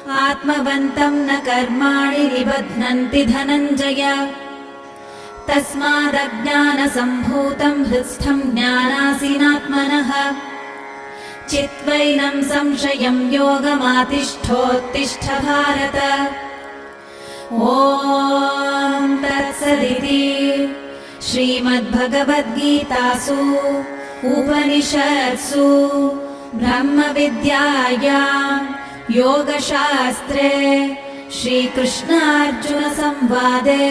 आत्मवन्तं न कर्माणि निबध्नन्ति धनञ्जय तस्मादज्ञानसम्भूतं हृत्स्थं ज्ञानासीनात्मनः चित्वैनं संशयं योगमातिष्ठोत्तिष्ठ भारत ॐ तत्सदिति श्रीमद्भगवद्गीतासु उपनिषत्सु ब्रह्मविद्यायां योगशास्त्रे श्रीकृष्णार्जुनसंवादे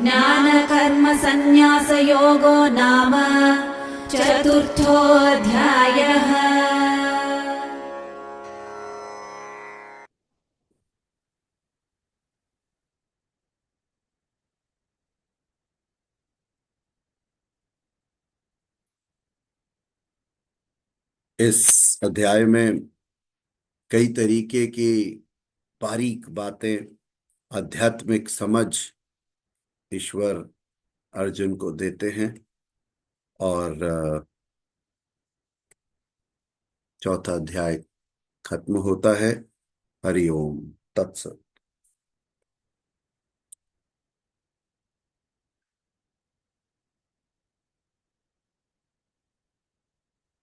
ज्ञानकर्मसन्न्यासयोगो नाम चतुर्थोऽध्यायः। इस अध्याय में कई तरीके की बारीक बातें, आध्यात्मिक समझ ईश्वर अर्जुन को देते हैं। और चौथा अध्याय खत्म होता है। हरि ओम तत्सत।